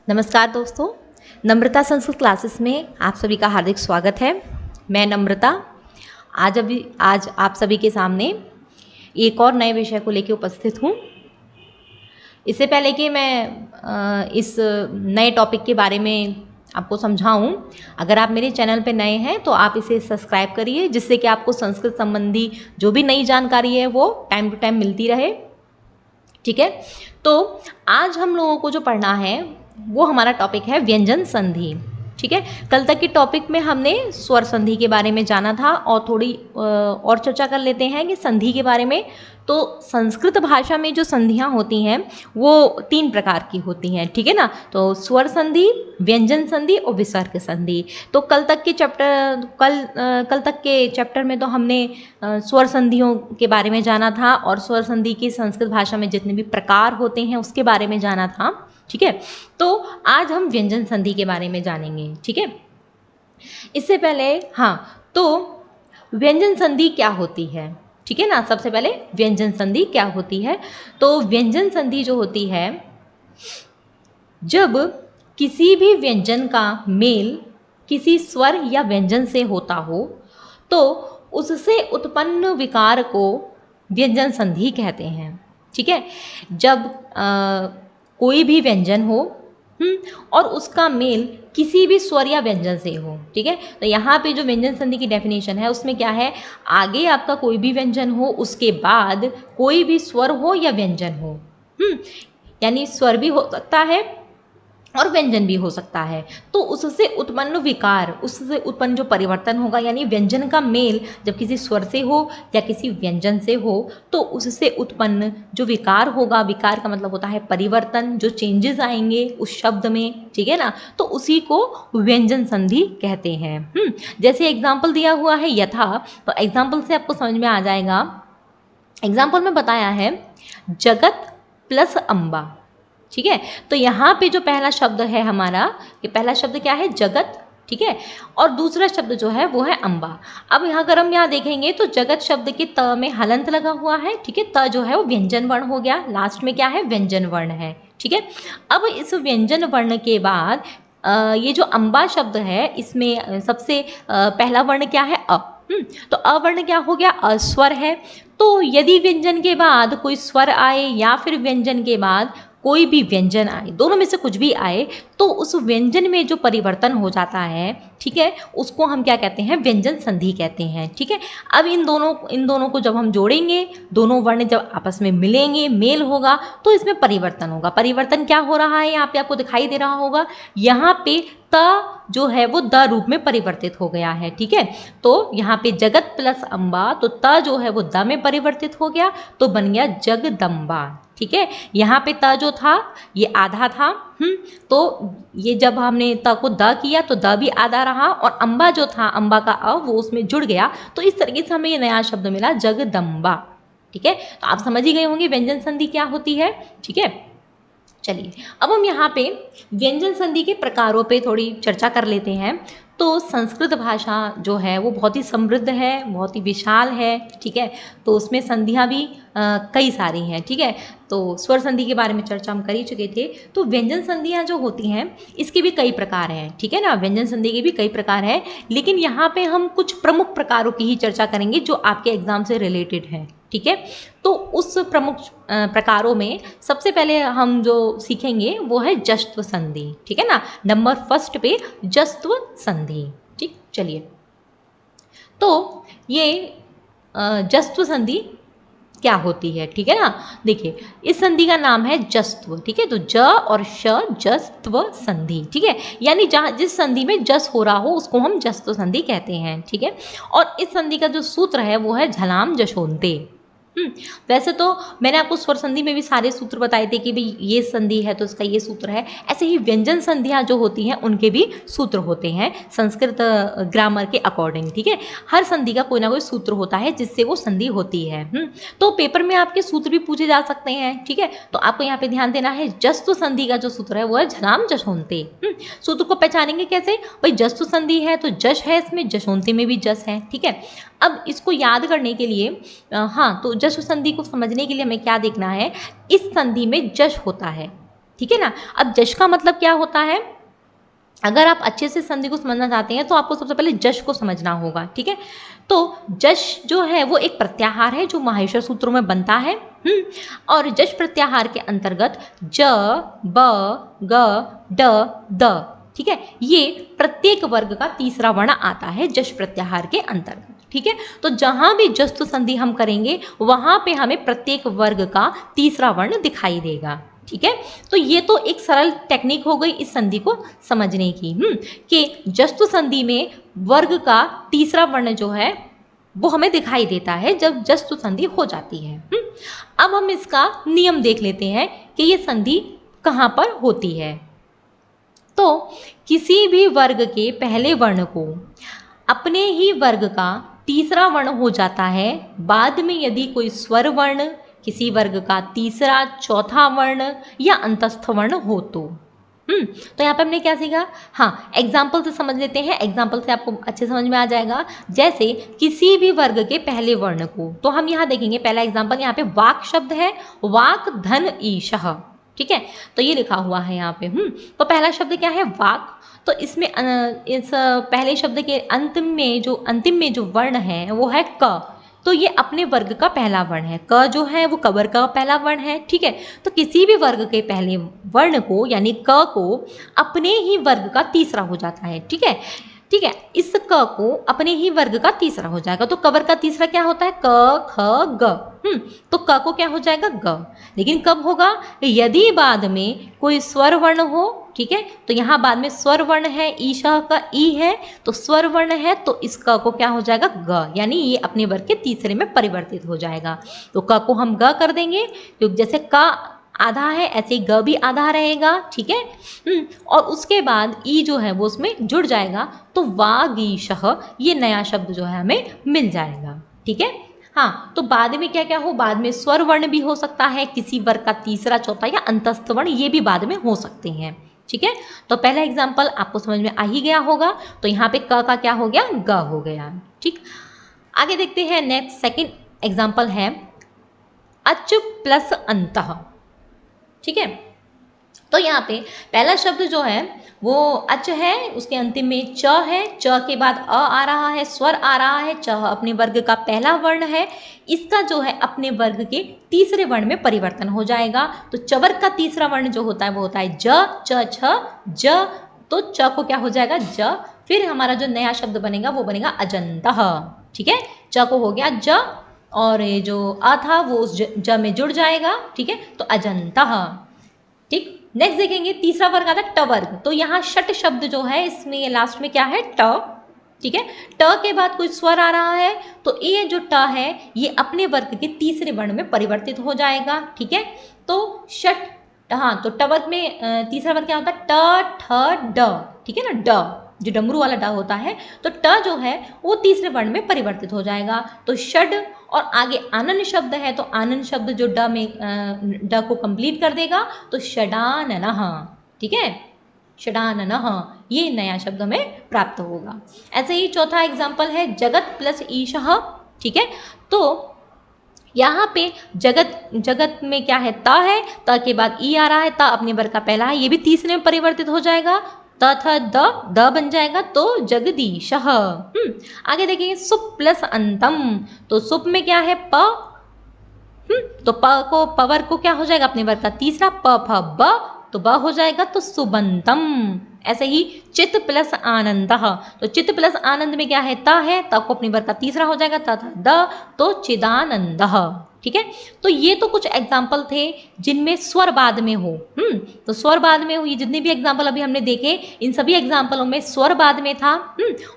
नमस्कार दोस्तों, नम्रता संस्कृत क्लासेस में आप सभी का हार्दिक स्वागत है। मैं नम्रता आज आप सभी के सामने एक और नए विषय को लेकर उपस्थित हूँ। इससे पहले कि मैं इस नए टॉपिक के बारे में आपको समझाऊं, अगर आप मेरे चैनल पर नए हैं तो आप इसे सब्सक्राइब करिए, जिससे कि आपको संस्कृत संबंधी जो भी नई जानकारी है वो टाइम टू टाइम मिलती रहे। ठीक है, तो आज हम लोगों को जो पढ़ना है वो हमारा टॉपिक है व्यंजन संधि। ठीक है, कल तक के टॉपिक में हमने स्वर संधि के बारे में जाना था और थोड़ी और चर्चा कर लेते हैं कि संधि के बारे में। तो संस्कृत भाषा में जो संधियाँ होती हैं वो 3 प्रकार की होती हैं। ठीक है ना, तो स्वर संधि, व्यंजन संधि और विसर्ग संधि। तो कल तक के चैप्टर में तो हमने स्वर संधियों के बारे में जाना था और स्वर संधि की संस्कृत भाषा में जितने भी प्रकार होते हैं उसके बारे में जाना था। ठीक है, तो आज हम व्यंजन संधि के बारे में जानेंगे। ठीक है, इससे पहले तो व्यंजन संधि क्या होती है? ठीक है ना, सबसे पहले व्यंजन संधि क्या होती है? तो व्यंजन संधि जो होती है, जब किसी भी व्यंजन का मेल किसी स्वर या व्यंजन से होता हो तो उससे उत्पन्न विकार को व्यंजन संधि कहते हैं। ठीक है, जब कोई भी व्यंजन हो और उसका मेल किसी भी स्वर या व्यंजन से हो। ठीक है, तो यहाँ पे जो व्यंजन संधि की डेफिनेशन है उसमें क्या है, आगे आपका कोई भी व्यंजन हो, उसके बाद कोई भी स्वर हो या व्यंजन हो। यानी स्वर भी हो सकता है और व्यंजन भी हो सकता है, तो उससे उत्पन्न विकार, उससे उत्पन्न जो परिवर्तन होगा, यानी व्यंजन का मेल जब किसी स्वर से हो या किसी व्यंजन से हो तो उससे उत्पन्न जो विकार होगा, विकार का मतलब होता है परिवर्तन, जो चेंजेस आएंगे उस शब्द में। ठीक है ना, तो उसी को व्यंजन संधि कहते हैं। जैसे एग्जाम्पल दिया हुआ है यथा, तो एग्जाम्पल से आपको समझ में आ जाएगा। एग्जाम्पल में बताया है जगत प्लस अम्बा। ठीक है, तो यहाँ पे जो पहला शब्द है हमारा, ये पहला शब्द क्या है, जगत। ठीक है, और दूसरा शब्द जो है वो है अम्बा। अब यहाँ अगर हम यहाँ देखेंगे तो जगत शब्द के त में हलंत लगा हुआ है। ठीक है, त जो है वो व्यंजन वर्ण हो गया, लास्ट में क्या है, व्यंजन वर्ण है। ठीक है, अब इस व्यंजन वर्ण के बाद ये जो अम्बा शब्द है, इसमें सबसे पहला वर्ण क्या है, अ। तो अवर्ण क्या हो गया, अस्वर है। तो यदि व्यंजन के बाद कोई स्वर आए या फिर व्यंजन के बाद कोई भी व्यंजन आए, दोनों में से कुछ भी आए, तो उस व्यंजन में जो परिवर्तन हो जाता है, ठीक है, उसको हम क्या कहते हैं, व्यंजन संधि कहते हैं। ठीक है, अब इन दोनों को जब हम जोड़ेंगे, दोनों वर्ण जब आपस में मिलेंगे, मेल होगा, तो इसमें परिवर्तन होगा। परिवर्तन क्या हो रहा है, यहाँ पे आपको दिखाई दे रहा होगा, यहाँ पे त जो है वो द रूप में परिवर्तित हो गया है। ठीक है, तो यहाँ पे जगत प्लस अम्बा, तो त जो है वो द में परिवर्तित हो गया, तो बन गया जगदम्बा। ठीक है, यहाँ पे त जो था ये आधा था, तो ये जब हमने त को द किया तो द भी आधा रहा, और अम्बा जो था, अम्बा का अ वो उसमें जुड़ गया, तो इस तरीके से हमें ये नया शब्द मिला, जगदम्बा। ठीक है, तो आप समझ ही गए होंगे व्यंजन संधि क्या होती है। ठीक है, चलिए अब हम यहाँ पे व्यंजन संधि के प्रकारों पे थोड़ी चर्चा कर लेते हैं। तो संस्कृत भाषा जो है वो बहुत ही समृद्ध है, बहुत ही विशाल है। ठीक है, तो उसमें संधियाँ भी कई सारी हैं। ठीक है, तो स्वर संधि के बारे में चर्चा हम कर ही चुके थे। तो व्यंजन संधियाँ जो होती हैं इसके भी कई प्रकार हैं। ठीक है ना, व्यंजन संधि के भी कई प्रकार हैं, लेकिन यहाँ पे हम कुछ प्रमुख प्रकारों की ही चर्चा करेंगे जो आपके एग्जाम से रिलेटेड हैं। ठीक है, तो उस प्रमुख प्रकारों में सबसे पहले हम जो सीखेंगे वो है जस्त्व संधि। ठीक है ना, नंबर फर्स्ट पे जस्त्व संधि। ठीक, चलिए, तो ये जस्त्व संधि क्या होती है। ठीक है ना, देखिए इस संधि का नाम है जस्त्व। ठीक है, तो ज और श, जस्त्व संधि। ठीक है, यानी जहाँ जिस संधि में जस हो रहा हो उसको हम जस्त्व संधि कहते हैं। ठीक है, और इस संधि का जो सूत्र है वो है झलाम जशोन्ते। वैसे तो मैंने आपको स्वर संधि में भी सारे सूत्र बताए थे कि भाई ये संधि है तो इसका ये सूत्र है। ऐसे ही व्यंजन संधियाँ जो होती हैं उनके भी सूत्र होते हैं संस्कृत ग्रामर के अकॉर्डिंग। ठीक है, हर संधि का कोई ना कोई सूत्र होता है जिससे वो संधि होती है। तो पेपर में आपके सूत्र भी पूछे जा सकते हैं। ठीक है, तो आपको यहाँ पे ध्यान देना है, जस्त्व संधि का जो सूत्र है वो है झलाम जशोन्ते। सूत्र को पहचानेंगे कैसे, भाई जस्त्व संधि है तो जश है, इसमें जशोन्ते में भी जस है। ठीक है, अब इसको याद करने के लिए तो जश संधि को समझने के लिए हमें क्या देखना है, इस संधि में जश होता है। ठीक है ना। अब जश का मतलब क्या होता है, अगर आप अच्छे से संधि को समझना चाहते हैं तो आपको सबसे पहले जश को समझना होगा, ठीक है। तो जश जो है वो एक प्रत्याहार है जो माहेश्वर सूत्रों में बनता है। और जश प्रत्याहार के अंतर्गत ज, ब, ग, ड, द, ठीक है, ये प्रत्येक वर्ग का तीसरा वर्ण आता है जश प्रत्याहार के अंतर्गत, ठीक है। तो जहां भी जस्त संधि हम करेंगे वहां पे हमें प्रत्येक वर्ग का तीसरा वर्ण दिखाई देगा, ठीक है। तो ये तो एक सरल टेक्निक हो गई इस संधि को समझने की, कि जस्तु संधि में वर्ग का तीसरा वर्ण जो है वो हमें दिखाई देता है जब जस्तु संधि हो जाती है। अब हम इसका नियम देख लेते हैं कि ये संधि कहाँ पर होती है। तो किसी भी वर्ग के पहले वर्ण को अपने ही वर्ग का तीसरा वर्ण हो जाता है बाद में यदि कोई स्वर वर्ण किसी वर्ग का तीसरा चौथा वर्ण या अंतस्थ वर्ण हो तो। तो यहाँ पे हमने क्या सीखा, हाँ एग्जाम्पल से समझ लेते हैं, एग्जाम्पल से आपको अच्छे समझ में आ जाएगा। जैसे किसी भी वर्ग के पहले वर्ण को, तो हम यहाँ देखेंगे पहला एग्जाम्पल, यहाँ पे वाक शब्द है, वाक धन ईशः, ठीक है। तो ये लिखा हुआ है यहाँ पे। तो पहला शब्द क्या है, वाक। तो इसमें इस पहले शब्द के अंतिम में जो वर्ण है वो है क। तो ये अपने वर्ग का पहला वर्ण है, क जो है वो कवर का पहला वर्ण है, ठीक है। तो किसी भी वर्ग के पहले वर्ण को यानी क को अपने ही वर्ग का तीसरा हो जाता है, ठीक है, ठीक है। इस क को अपने ही वर्ग का तीसरा हो जाएगा। तो कवर का तीसरा क्या होता है, क ख ग। तो क को क्या हो जाएगा, ग। लेकिन कब होगा, यदि बाद में कोई स्वर वर्ण हो, ठीक है। तो यहाँ बाद में स्वर वर्ण है, ईशा का ई है, तो स्वर वर्ण है, तो इस क को क्या हो जाएगा, ग, यानी ये अपने वर्ग के तीसरे में परिवर्तित हो जाएगा। तो क को हम ग कर देंगे, क्योंकि जैसे क आधा है ऐसे ही ग भी आधा रहेगा, ठीक है। और उसके बाद ई जो है वो उसमें जुड़ जाएगा, तो वागीशः ये नया शब्द जो है हमें मिल जाएगा, ठीक है। हाँ, तो बाद में क्या क्या हो, बाद में स्वर वर्ण भी हो सकता है, किसी वर्ग का तीसरा चौथा या अंतस्थ वर्ण ये भी बाद में हो सकते हैं, ठीक है। तो पहला एग्जाम्पल आपको समझ में आ ही गया होगा। तो यहाँ पे क का क्या हो गया, ग हो गया, ठीक। आगे देखते हैं नेक्स्ट सेकंड एग्जाम्पल है अच प्लस अंतः, ठीक है। तो यहाँ पे पहला शब्द जो है वो अच है, उसके अंतिम में च है, च के बाद अ आ रहा है, स्वर आ रहा है, च अपने वर्ग का पहला वर्ण है, इसका जो है अपने वर्ग के तीसरे वर्ण में परिवर्तन हो जाएगा। तो चवर्ग का तीसरा वर्ण जो होता है वो होता है ज, च, छ, ज। तो च को क्या हो जाएगा, ज। फिर हमारा जो नया शब्द बनेगा वो बनेगा अजंतः, ठीक है। च को हो गया ज, और ये जो अ था वो उस ज में जुड़ जाएगा, ठीक है। तो अजंतः, ठीक। नेक्स्ट देखेंगे तीसरा वर्ग आता है ट वर्ग। तो यहाँ षट शब्द जो है इसमें लास्ट में क्या है, ट, ठीक है। ट के बाद कोई स्वर आ रहा है, तो ये जो ट है ये अपने वर्ग के तीसरे वर्ण में परिवर्तित हो जाएगा, ठीक है। तो षट, हाँ, तो ट वर्ग में तीसरा वर्ग क्या होता है, ट ठ ड, ठीक है ना, ड जो डमरू वाला ड होता है, तो ट जो है वो तीसरे वर्ण में परिवर्तित हो जाएगा। तो षड, और आगे आनंद शब्द है, तो आनंद शब्द जो ड में ड को कंप्लीट कर देगा, तो षडाननः, ठीक है, षडाननः ये नया शब्द हमें प्राप्त होगा। ऐसे ही चौथा एग्जाम्पल है जगत प्लस ईशः, ठीक है। तो यहाँ पे जगत में क्या है, त है, त के बाद ई आ रहा है, त अपने वर्ग का पहला है, ये भी तीसरे में परिवर्तित हो जाएगा, त थ द बन जाएगा, तो जगदीशः। आगे देखिए सुप प्लस अंतम। तो सुप में क्या है, प, तो पवर को क्या हो जाएगा, अपने वर्ग का तीसरा, प फ ब, तो ब हो जाएगा, तो सुबंतम। ऐसे ही चित प्लस आनंदः। तो चित प्लस आनंद में क्या है, त है, त को अपने वर्ग का तीसरा हो जाएगा, त द, तो चिदानंदः, ठीक है। तो ये तो कुछ एग्जाम्पल थे जिनमें स्वर बाद में हो। तो स्वर बाद में हो, ये जितने भी एग्जाम्पल अभी हमने देखे इन सभी एग्जाम्पलों में स्वर बाद में था।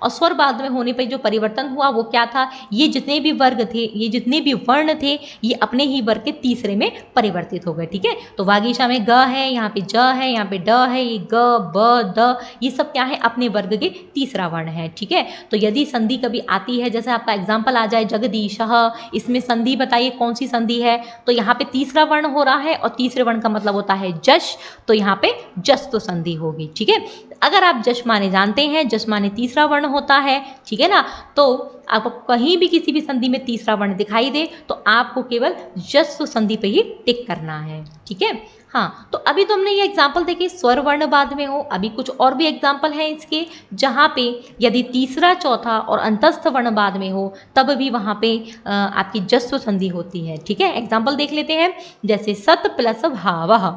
और स्वर बाद में होने पर जो परिवर्तन हुआ वो क्या था, ये जितने भी वर्ग थे, ये जितने भी वर्ण थे, ये अपने ही वर्ग के तीसरे में परिवर्तित हो गए, ठीक है। तो वागीशा में ग है, यहाँ पे ज है, यहाँ पे ड है, ये ग ब द, ये सब क्या है, अपने वर्ग के तीसरा वर्ण है, ठीक है। तो यदि संधि कभी आती है, जैसे आपका एग्जाम्पल आ जाए जगदीशः, इसमें संधि बताइए कौन सी संधि है, तो यहाँ पे तीसरा वर्ण हो रहा है, और तीसरे वर्ण का मतलब होता है जश, तो यहाँ पे जस तो संधि होगी, ठीक है। अगर आप जश माने जानते हैं, जश माने तीसरा वर्ण होता है, ठीक है ना। तो आपको कहीं भी किसी भी संधि में तीसरा वर्ण दिखाई दे तो आपको केवल जस तो संधि पे ही टिक करना है, ठीक है। हाँ, तो अभी तो हमने ये एग्जाम्पल देखे स्वर वर्ण बाद में हो, अभी कुछ और भी एग्जाम्पल हैं इसके, जहाँ पे यदि तीसरा चौथा और अंतस्थ वर्ण बाद में हो तब भी वहाँ पे आपकी जस्व संधि होती है। ठीक है, एग्जाम्पल देख लेते हैं, जैसे सत प्लस भावः।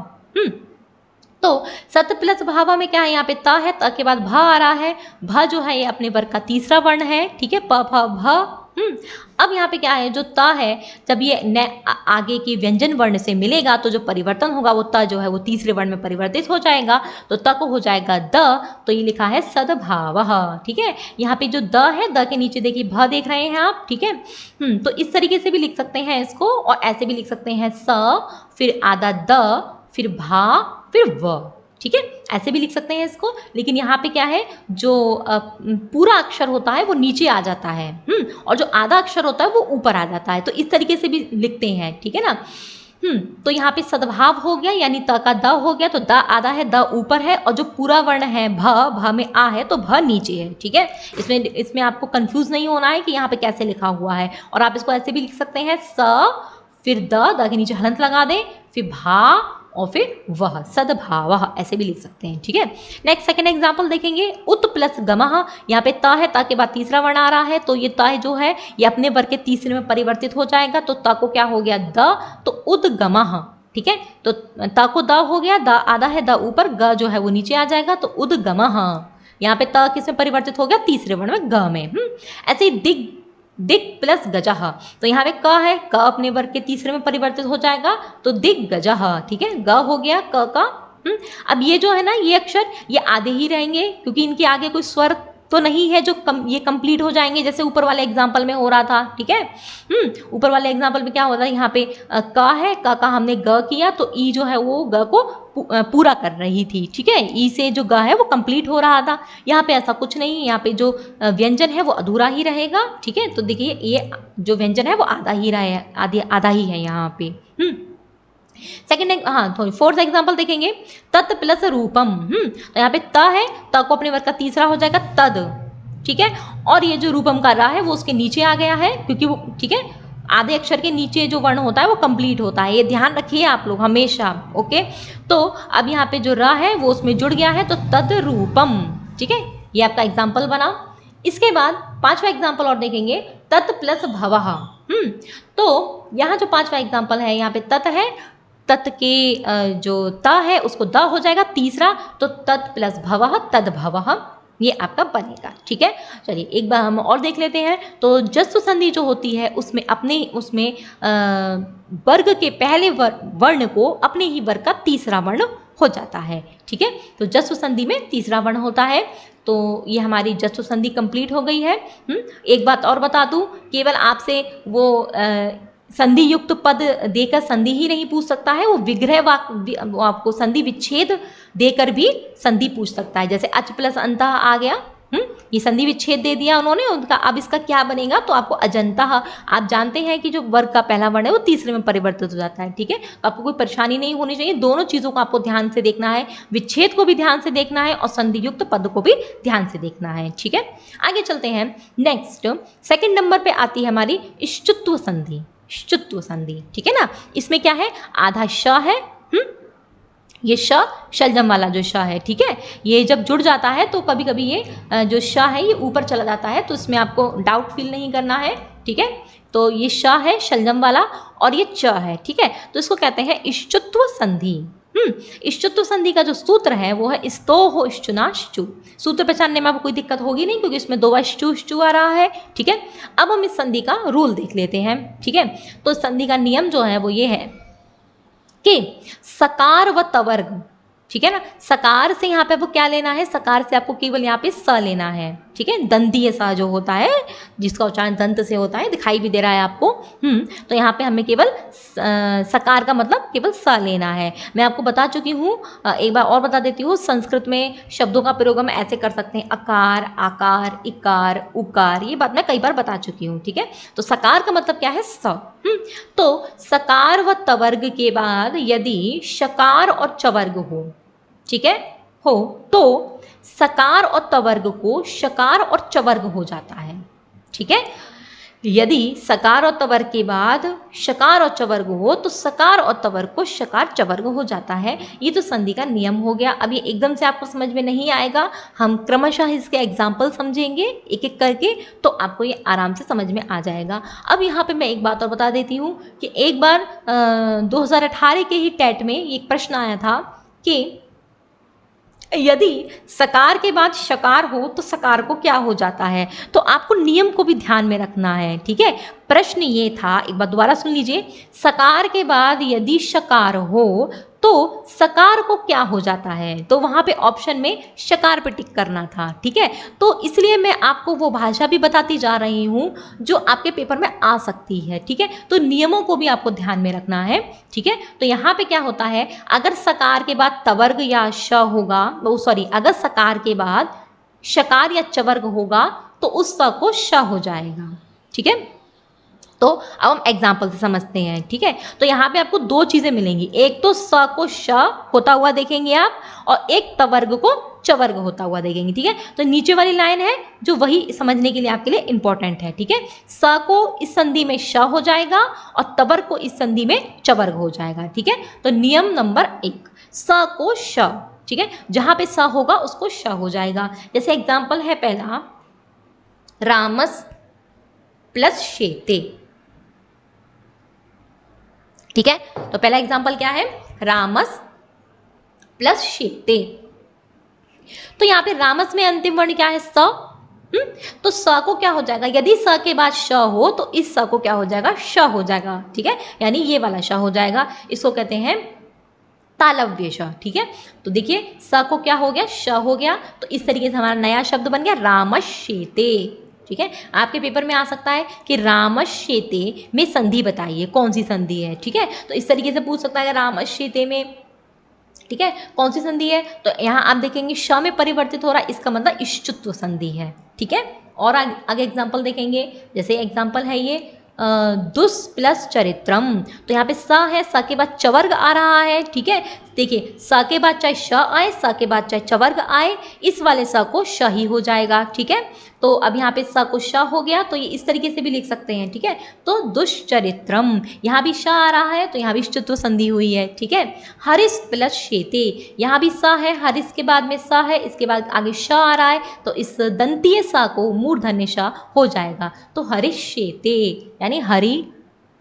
तो सत प्लस भावा में क्या है, यहाँ पे त है, त के बाद भ आ रहा है, भ जो है ये अपने वर्ग का तीसरा वर्ण है। ठीक है, प फ भ। अब यहाँ पे क्या है, जो त है जब ये आगे के व्यंजन वर्ण से मिलेगा तो जो परिवर्तन होगा वो त जो है वो तीसरे वर्ण में परिवर्तित हो जाएगा, तो त को हो जाएगा द, तो ये लिखा है सद्भावः। ठीक है, यहाँ पे जो द है, द के नीचे देखिए भ देख रहे हैं आप। ठीक है, तो इस तरीके से भी लिख सकते हैं इसको, और ऐसे भी लिख सकते हैं स फिर आधा द फिर भा फिर व। ठीक है, ऐसे भी लिख सकते हैं इसको, लेकिन यहाँ पे क्या है, जो पूरा अक्षर होता है वो नीचे आ जाता है, और जो आधा अक्षर होता है वो ऊपर आ जाता है, तो इस तरीके से भी लिखते हैं। ठीक है ना, तो यहाँ पे सद्भाव हो गया, यानी त का द हो गया, तो द आधा है, द ऊपर है, और जो पूरा वर्ण है भ में आ है, तो भ नीचे है। ठीक है, इसमें आपको कंफ्यूज नहीं होना है कि यहाँ पे कैसे लिखा हुआ है, और आप इसको ऐसे भी लिख सकते हैं, स फिर द के नीचे हलंत लगा दें, फिर भा और फिर वह, सद्भावः, ऐसे भी लिख सकते हैं। ठीक है, नेक्स्ट सेकंड एग्जांपल देखेंगे, उत प्लस गमः। यहाँ पे त है, त के बाद तीसरा वर्ण आ रहा है, तो ये त जो है ये अपने वर्ग के तीसरे में परिवर्तित हो जाएगा, तो त को क्या हो गया द, तो उद्गमः। ठीक है, तो त को द हो गया, द आधा है, द ऊपर, ग जो है वो नीचे आ जाएगा, तो उद्गमः। यहाँ पे त किसमें परिवर्तित हो गया, तीसरे वर्ण में, ग में। ऐसे ही दिग प्लस गजः, तो यहाँ पे क है, क अपने वर्ग के तीसरे में परिवर्तित हो जाएगा, तो दिग्गजः। ठीक है, ग हो गया क का। अब ये जो है ना, ये अक्षर ये आधे ही रहेंगे, क्योंकि इनके आगे कोई स्वर तो नहीं है जो ये कंप्लीट हो जाएंगे, जैसे ऊपर वाले एग्जाम्पल में हो रहा था। ठीक है, ऊपर वाले एग्जाम्पल में क्या होता है, यहाँ पे क है, क का हमने ग किया, तो ई जो है वो ग को पूरा कर रही थी। ठीक है, ई से जो ग है वो कंप्लीट हो रहा था, यहाँ पे ऐसा कुछ नहीं है, यहाँ पे जो व्यंजन है वो अधूरा ही रहेगा। ठीक है, तो देखिए ये जो व्यंजन है वो आधा ही रहा है, आधा ही है यहाँ पे। सेकेंड, हाँ थोड़ी फोर्थ एग्जाम्पल देखेंगे, तत् प्लस रूपम। तो यहाँ पे त है, त को अपने वर्ग का तीसरा हो जाएगा तद। ठीक है, और ये जो रूपम कर रहा है वो उसके नीचे आ गया है, क्योंकि वो, ठीक है, आधे अक्षर के नीचे जो वर्ण होता है वो कंप्लीट होता है, ये ध्यान रखिए आप लोग हमेशा। ओके, तो अब यहाँ पे जो र है वो उसमें जुड़ गया है, तो तद रूपम। ठीक है, ये आपका एग्जाम्पल बना। इसके बाद पांचवा एग्जाम्पल और देखेंगे, तत् प्लस भवः। तो यहाँ जो पांचवा एग्जाम्पल है, यहाँ पे तत् है, तत् के जो त है उसको द हो जाएगा तीसरा, तो तत् प्लस भवः तद्भवः, ये आपका बनेगा। ठीक है, चलिए एक बार हम और देख लेते हैं। तो जस्व संधि जो होती है उसमें उसमें वर्ग के पहले वर्ण को अपने ही वर्ग का तीसरा वर्ण हो जाता है। ठीक है, तो जस्व संधि में तीसरा वर्ण होता है, तो ये हमारी जस्व संधि कंप्लीट हो गई है। एक बात और बता दूं, केवल आपसे वो संधि युक्त पद देकर संधि ही नहीं पूछ सकता है, वो विग्रह वो आपको संधि विच्छेद देकर भी संधि पूछ सकता है। जैसे अच प्लस अंतः आ गया, ये संधि विच्छेद दे दिया उन्होंने उनका, अब इसका क्या बनेगा, तो आपको अजंतः। आप जानते हैं कि जो वर्ग का पहला वर्ण है वो तीसरे में परिवर्तित हो जाता है। ठीक है, तो आपको कोई परेशानी नहीं होनी चाहिए, दोनों चीज़ों को आपको ध्यान से देखना है, विच्छेद को भी ध्यान से देखना है और संधि युक्त पद को भी ध्यान से देखना है। ठीक है, आगे चलते हैं। नेक्स्ट सेकेंड नंबर पे आती है हमारी इष्टुत्व संधि। इष्टुत्व संधि, ठीक है ना, इसमें क्या है, आधा श है, ये श शलजम वाला जो श है। ठीक है, ये जब जुड़ जाता है तो कभी कभी ये जो श है ये ऊपर चला जाता है, तो इसमें आपको डाउट फील नहीं करना है। ठीक है, तो ये श है शलजम वाला और ये च है। ठीक है, तो इसको कहते हैं इष्टुत्व संधि। इष्टुत्व संधि का जो सूत्र है वो है स्तोह इष्टुनाश्चु। सूत्र पहचानने में आपको कोई दिक्कत होगी नहीं, क्योंकि इसमें 2 बार इष्टु आ रहा है। ठीक है, अब हम इस संधि का रूल देख लेते हैं। ठीक है, तो संधि का नियम जो है वो ये है कि सकार व तवर्ग, ठीक है ना, सकार से यहाँ पे आपको क्या लेना है, सकार से आपको केवल यहाँ पे स लेना है। ठीक है, दंतीय सा जो होता है जिसका उच्चारण दंत से होता है, दिखाई भी दे रहा है आपको। तो यहाँ पे हमें केवल सकार का मतलब केवल स लेना है। मैं आपको बता चुकी हूँ, एक बार और बता देती हूँ, संस्कृत में शब्दों का प्रयोग हम ऐसे कर सकते हैं, अकार, आकार, इकार, उकार, ये बात मैं कई बार बता चुकी हूँ। ठीक है, तो सकार का मतलब क्या है, स। तो सकार व तवर्ग के बाद यदि शकार और चवर्ग हो, ठीक है, हो तो सकार और तवर्ग को शकार और चवर्ग हो जाता है। ठीक है, यदि सकार और तवर्ग के बाद शकार और चवर्ग हो तो सकार और तवर्ग को शकार चवर्ग हो जाता है। ये तो संधि का नियम हो गया। अब ये एकदम से आपको समझ में नहीं आएगा, हम क्रमशः इसके एग्जाम्पल समझेंगे एक एक करके, तो आपको ये आराम से समझ में आ जाएगा। अब यहाँ पे मैं एक बात और बता देती हूँ कि एक बार 2018 के ही टेट में एक प्रश्न आया था कि यदि सकार के बाद शकार हो तो सकार को क्या हो जाता है। तो आपको नियम को भी ध्यान में रखना है, ठीक है। प्रश्न ये था, एक बार दोबारा सुन लीजिए, सकार के बाद यदि शकार हो तो सकार को क्या हो जाता है। तो वहाँ पे ऑप्शन में शकार पे टिक करना था, ठीक है। तो इसलिए मैं आपको वो भाषा भी बताती जा रही हूँ जो आपके पेपर में आ सकती है, ठीक है। तो नियमों को भी आपको ध्यान में रखना है, ठीक है। तो यहाँ पे क्या होता है, अगर सकार के बाद तवर्ग या श होगा, अगर सकार के बाद शकार या चवर्ग होगा तो उस स को श हो जाएगा, ठीक है। तो अब हम एग्जाम्पल से समझते हैं, ठीक है। तो यहाँ पे आपको दो चीज़ें मिलेंगी, एक तो स को श होता हुआ देखेंगे आप, और एक तवर्ग को चवर्ग होता हुआ देखेंगे, ठीक है। तो नीचे वाली लाइन है जो वही समझने के लिए आपके लिए इंपॉर्टेंट है, ठीक है। स को इस संधि में श हो जाएगा और तवर्ग को इस संधि में चवर्ग हो जाएगा, ठीक है। तो नियम नंबर 1, स को श, ठीक है, जहाँ पे स होगा उसको श हो जाएगा। जैसे एग्जाम्पल है पहला, रामस प्लस शेते, ठीक है। तो पहला एग्जाम्पल क्या है, रामस प्लस शेते। तो यहाँ पे रामस में अंतिम वर्ण क्या है, स। तो स को क्या हो जाएगा, यदि स के बाद श हो तो इस स को क्या हो जाएगा, श हो जाएगा, ठीक है। यानी ये वाला श हो जाएगा, इसको कहते हैं तालव्य श, ठीक है। तो देखिए स को क्या हो गया, श हो गया। तो इस तरीके से हमारा नया शब्द बन गया रामश्येते, ठीक है। आपके पेपर में आ सकता है कि रामश्येते में संधि बताइए, कौन सी संधि है, ठीक है। तो इस तरीके से पूछ सकता है रामश्येते में, ठीक है, कौन सी संधि है। तो यहाँ आप देखेंगे श में परिवर्तित हो रहा है, इसका मतलब इष्टुत्व संधि है, ठीक है। और आगे एग्जाम्पल देखेंगे, जैसे एग्जाम्पल है ये दुस प्लस चरित्रम। तो यहाँ पे स है, स के बाद चवर्ग आ रहा है, ठीक है। देखिए स के बाद चाहे श आए, स के बाद चाहे चवर्ग आए, इस वाले स को श ही हो जाएगा, ठीक है। तो अब यहाँ पे स को श हो गया, तो ये इस तरीके से भी लिख सकते हैं, ठीक है। तो दुश्चरित्रम, यहाँ भी श आ रहा है तो यहाँ भी ष्टुत्व संधि हुई है, ठीक है। हरिस प्लस शेते, यहाँ भी स है, हरिस के बाद में स है, इसके बाद आगे श आ रहा है, तो इस दंतीय स को मूर्धन्य श हो जाएगा। तो हरिश शेते यानी हरि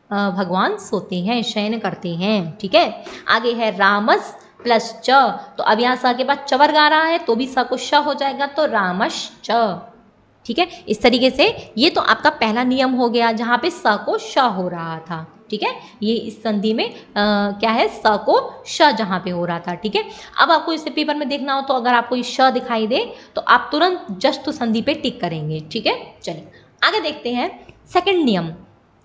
भगवान सोते हैं, शयन करते हैं, ठीक है। आगे है रामस प्लस च। तो अब यहाँ स के बाद चवर्ग आ रहा है तो भी स को श हो जाएगा, तो रामश्च, ठीक है। इस तरीके से ये तो आपका पहला नियम हो गया जहाँ पे स को श हो रहा था, ठीक है। ये इस संधि में क्या है, स को श जहाँ पे हो रहा था, ठीक है। अब आपको इसे पेपर में देखना हो तो अगर आपको ये श दिखाई दे तो आप तुरंत जस्ट संधि पे टिक करेंगे, ठीक है। चलिए आगे देखते हैं सेकंड नियम।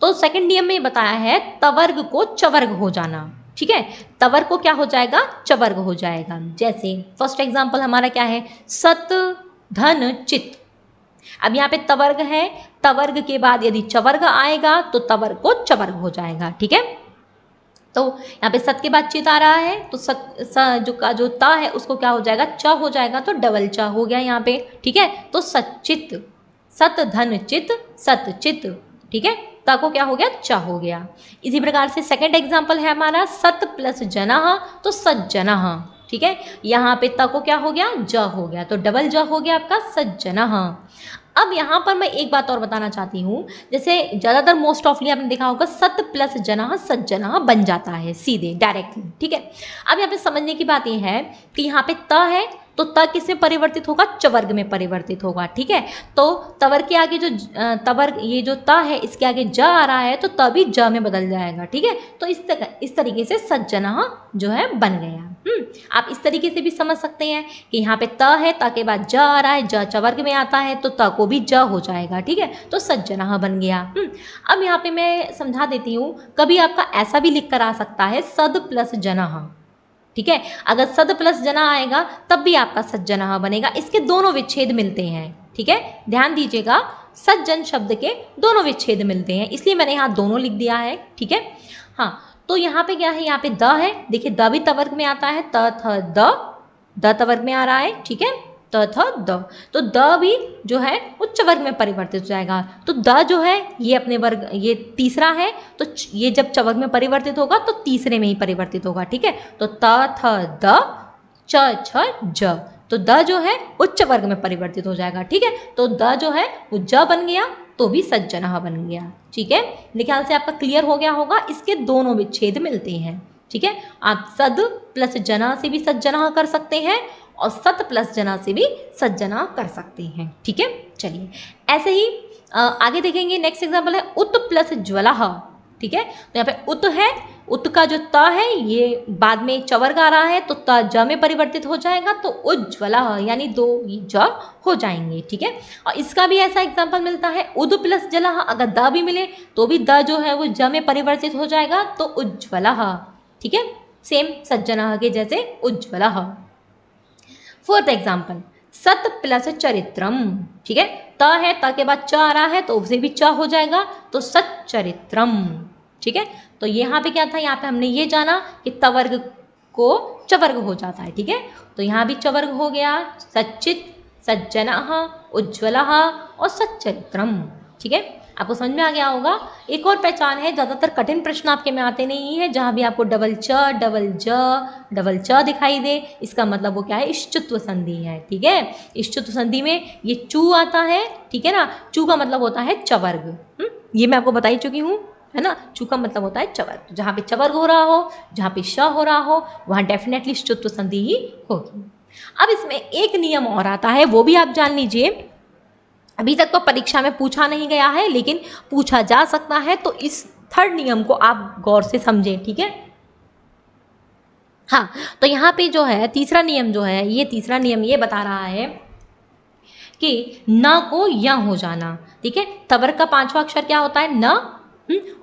तो सेकंड नियम में बताया है तवर्ग को चवर्ग हो जाना, ठीक है। तवर्ग को क्या हो जाएगा, चवर्ग हो जाएगा। जैसे फर्स्ट एग्जांपल हमारा क्या है, सत धन चित। अब यहाँ पे तवर्ग है, तवर्ग के बाद यदि चवर्ग आएगा तो तवर्ग को चवर्ग हो जाएगा, ठीक है। तो यहाँ पे सत के बाद चित आ रहा है तो जो ता है उसको क्या हो जाएगा, च हो जाएगा, तो डबल च हो गया यहाँ पे, ठीक है। तो सचित, सत धन चित सतचित, ठीक है। ता को क्या हो गया, च हो गया। इसी प्रकार से सेकंड एग्जांपल है हमारा सत प्लस जनः, तो सज्जनः, ठीक है। यहाँ पे ता को क्या हो गया, ज हो गया, तो डबल ज हो गया आपका सज्जनः। अब यहाँ पर मैं एक बात और बताना चाहती हूँ, जैसे ज़्यादातर मोस्ट ऑफली आपने देखा होगा सत प्लस जनः सज्जनः बन जाता है सीधे डायरेक्टली, ठीक है। अब यहाँ पे समझने की बात यह है कि यहाँ पे त है तो त किसमें परिवर्तित होगा, चवर्ग में परिवर्तित होगा, ठीक है। तो तवर्ग के आगे जो तवर्ग, ये जो त है इसके आगे ज आ रहा है तो त भी ज में बदल जाएगा, ठीक है। तो इस तरीके से सज्जनः जो है बन गया। आप इस तरीके से भी समझ सकते हैं कि यहाँ पे त है, त के बाद ज आ रहा है, ज चवर्ग में आता है तो त को भी ज हो जाएगा, ठीक है। तो सज्जनः बन गया। अब यहाँ पे मैं समझा देती हूँ, कभी आपका ऐसा भी लिख कर आ सकता है सद प्लस जनः, ठीक है। अगर सद प्लस जना आएगा तब भी आपका सज्जनः बनेगा, इसके दोनों विच्छेद मिलते हैं, ठीक है। ध्यान दीजिएगा, सज्जन शब्द के दोनों विच्छेद मिलते हैं, इसलिए मैंने यहाँ दोनों लिख दिया है, ठीक है। हाँ, तो यहाँ पे क्या है, यहाँ पे द है, देखिए द भी तवर्ग में आता है, त थ द तवर्ग में आ रहा है, ठीक है। त थ द, तो द भी जो है उच्च वर्ग में परिवर्तित हो जाएगा। तो द जो है ये अपने वर्ग, ये तीसरा है, तो ये जब चवर्ग में परिवर्तित होगा तो तीसरे में ही परिवर्तित होगा। ठीक है, तो त थ द च छ ज, तो द जो है उच्च वर्ग में परिवर्तित हो जाएगा। ठीक है, तो द जो है वो ज बन गया तो भी सज्जनः बन गया। ठीक है, मेरे ख्याल से आपका क्लियर हो गया होगा। इसके दोनों विच्छेद मिलते हैं। ठीक है, आप सद प्लस जना से भी सज्जनः कर सकते हैं और सत प्लस जना से भी सज्जनः कर सकते हैं। ठीक है, चलिए ऐसे ही आगे देखेंगे। नेक्स्ट एग्जाम्पल है उत प्लस ज्वलः। ठीक है, तो यहाँ पे उत है, उत का जो त है ये बाद में चवर्ग आ रहा है तो त ज में परिवर्तित हो जाएगा, तो उज्ज्वलः यानी दो ज हो जाएंगे। ठीक है, और इसका भी ऐसा एग्जाम्पल मिलता है उद प्लस जलः, अगर द भी मिले तो भी द जो है वो ज में परिवर्तित हो जाएगा, तो उज्ज्वलः। ठीक है, सेम सज्जनः के जैसे उज्ज्वलः। फोर्थ एग्जाम्पल सत प्लस चरित्रम। ठीक है, त है, त के बाद च आ रहा है तो उसे भी च हो जाएगा, तो सच्चरित्रम। ठीक है, तो यहाँ पे क्या था, यहाँ पे हमने ये जाना कि तवर्ग को चवर्ग हो जाता है। ठीक है, तो यहाँ भी चवर्ग हो गया, सच्चित, सज्जनः, उज्ज्वलः और सच्चरित्रम। ठीक है, आपको समझ में आ गया होगा। एक और पहचान है, ज़्यादातर कठिन प्रश्न आपके में आते नहीं है, जहाँ भी आपको डबल च, डबल ज, डबल च दिखाई दे, इसका मतलब वो क्या है, इष्टुत्व संधि है। ठीक है, इष्टुत्व संधि में ये चू आता है। ठीक है ना, चू का मतलब होता है चवर्ग। ये मैं आपको बता ही चुकी हूँ, है ना। चू का मतलब होता है चवर्ग, जहाँ पे चवर्ग हो रहा हो, जहाँ पे श हो रहा हो, वहाँ डेफिनेटली इष्टुत्व संधि ही होगी। अब इसमें एक नियम और आता है, वो भी आप जान लीजिए। अभी तक तो परीक्षा में पूछा नहीं गया है, लेकिन पूछा जा सकता है, तो इस थर्ड नियम को आप गौर से समझें। ठीक है, हाँ, तो यहाँ पे जो है तीसरा नियम जो है, ये तीसरा नियम ये बता रहा है कि न को य हो जाना। ठीक है, तवर्ग का पांचवा अक्षर क्या होता है, न,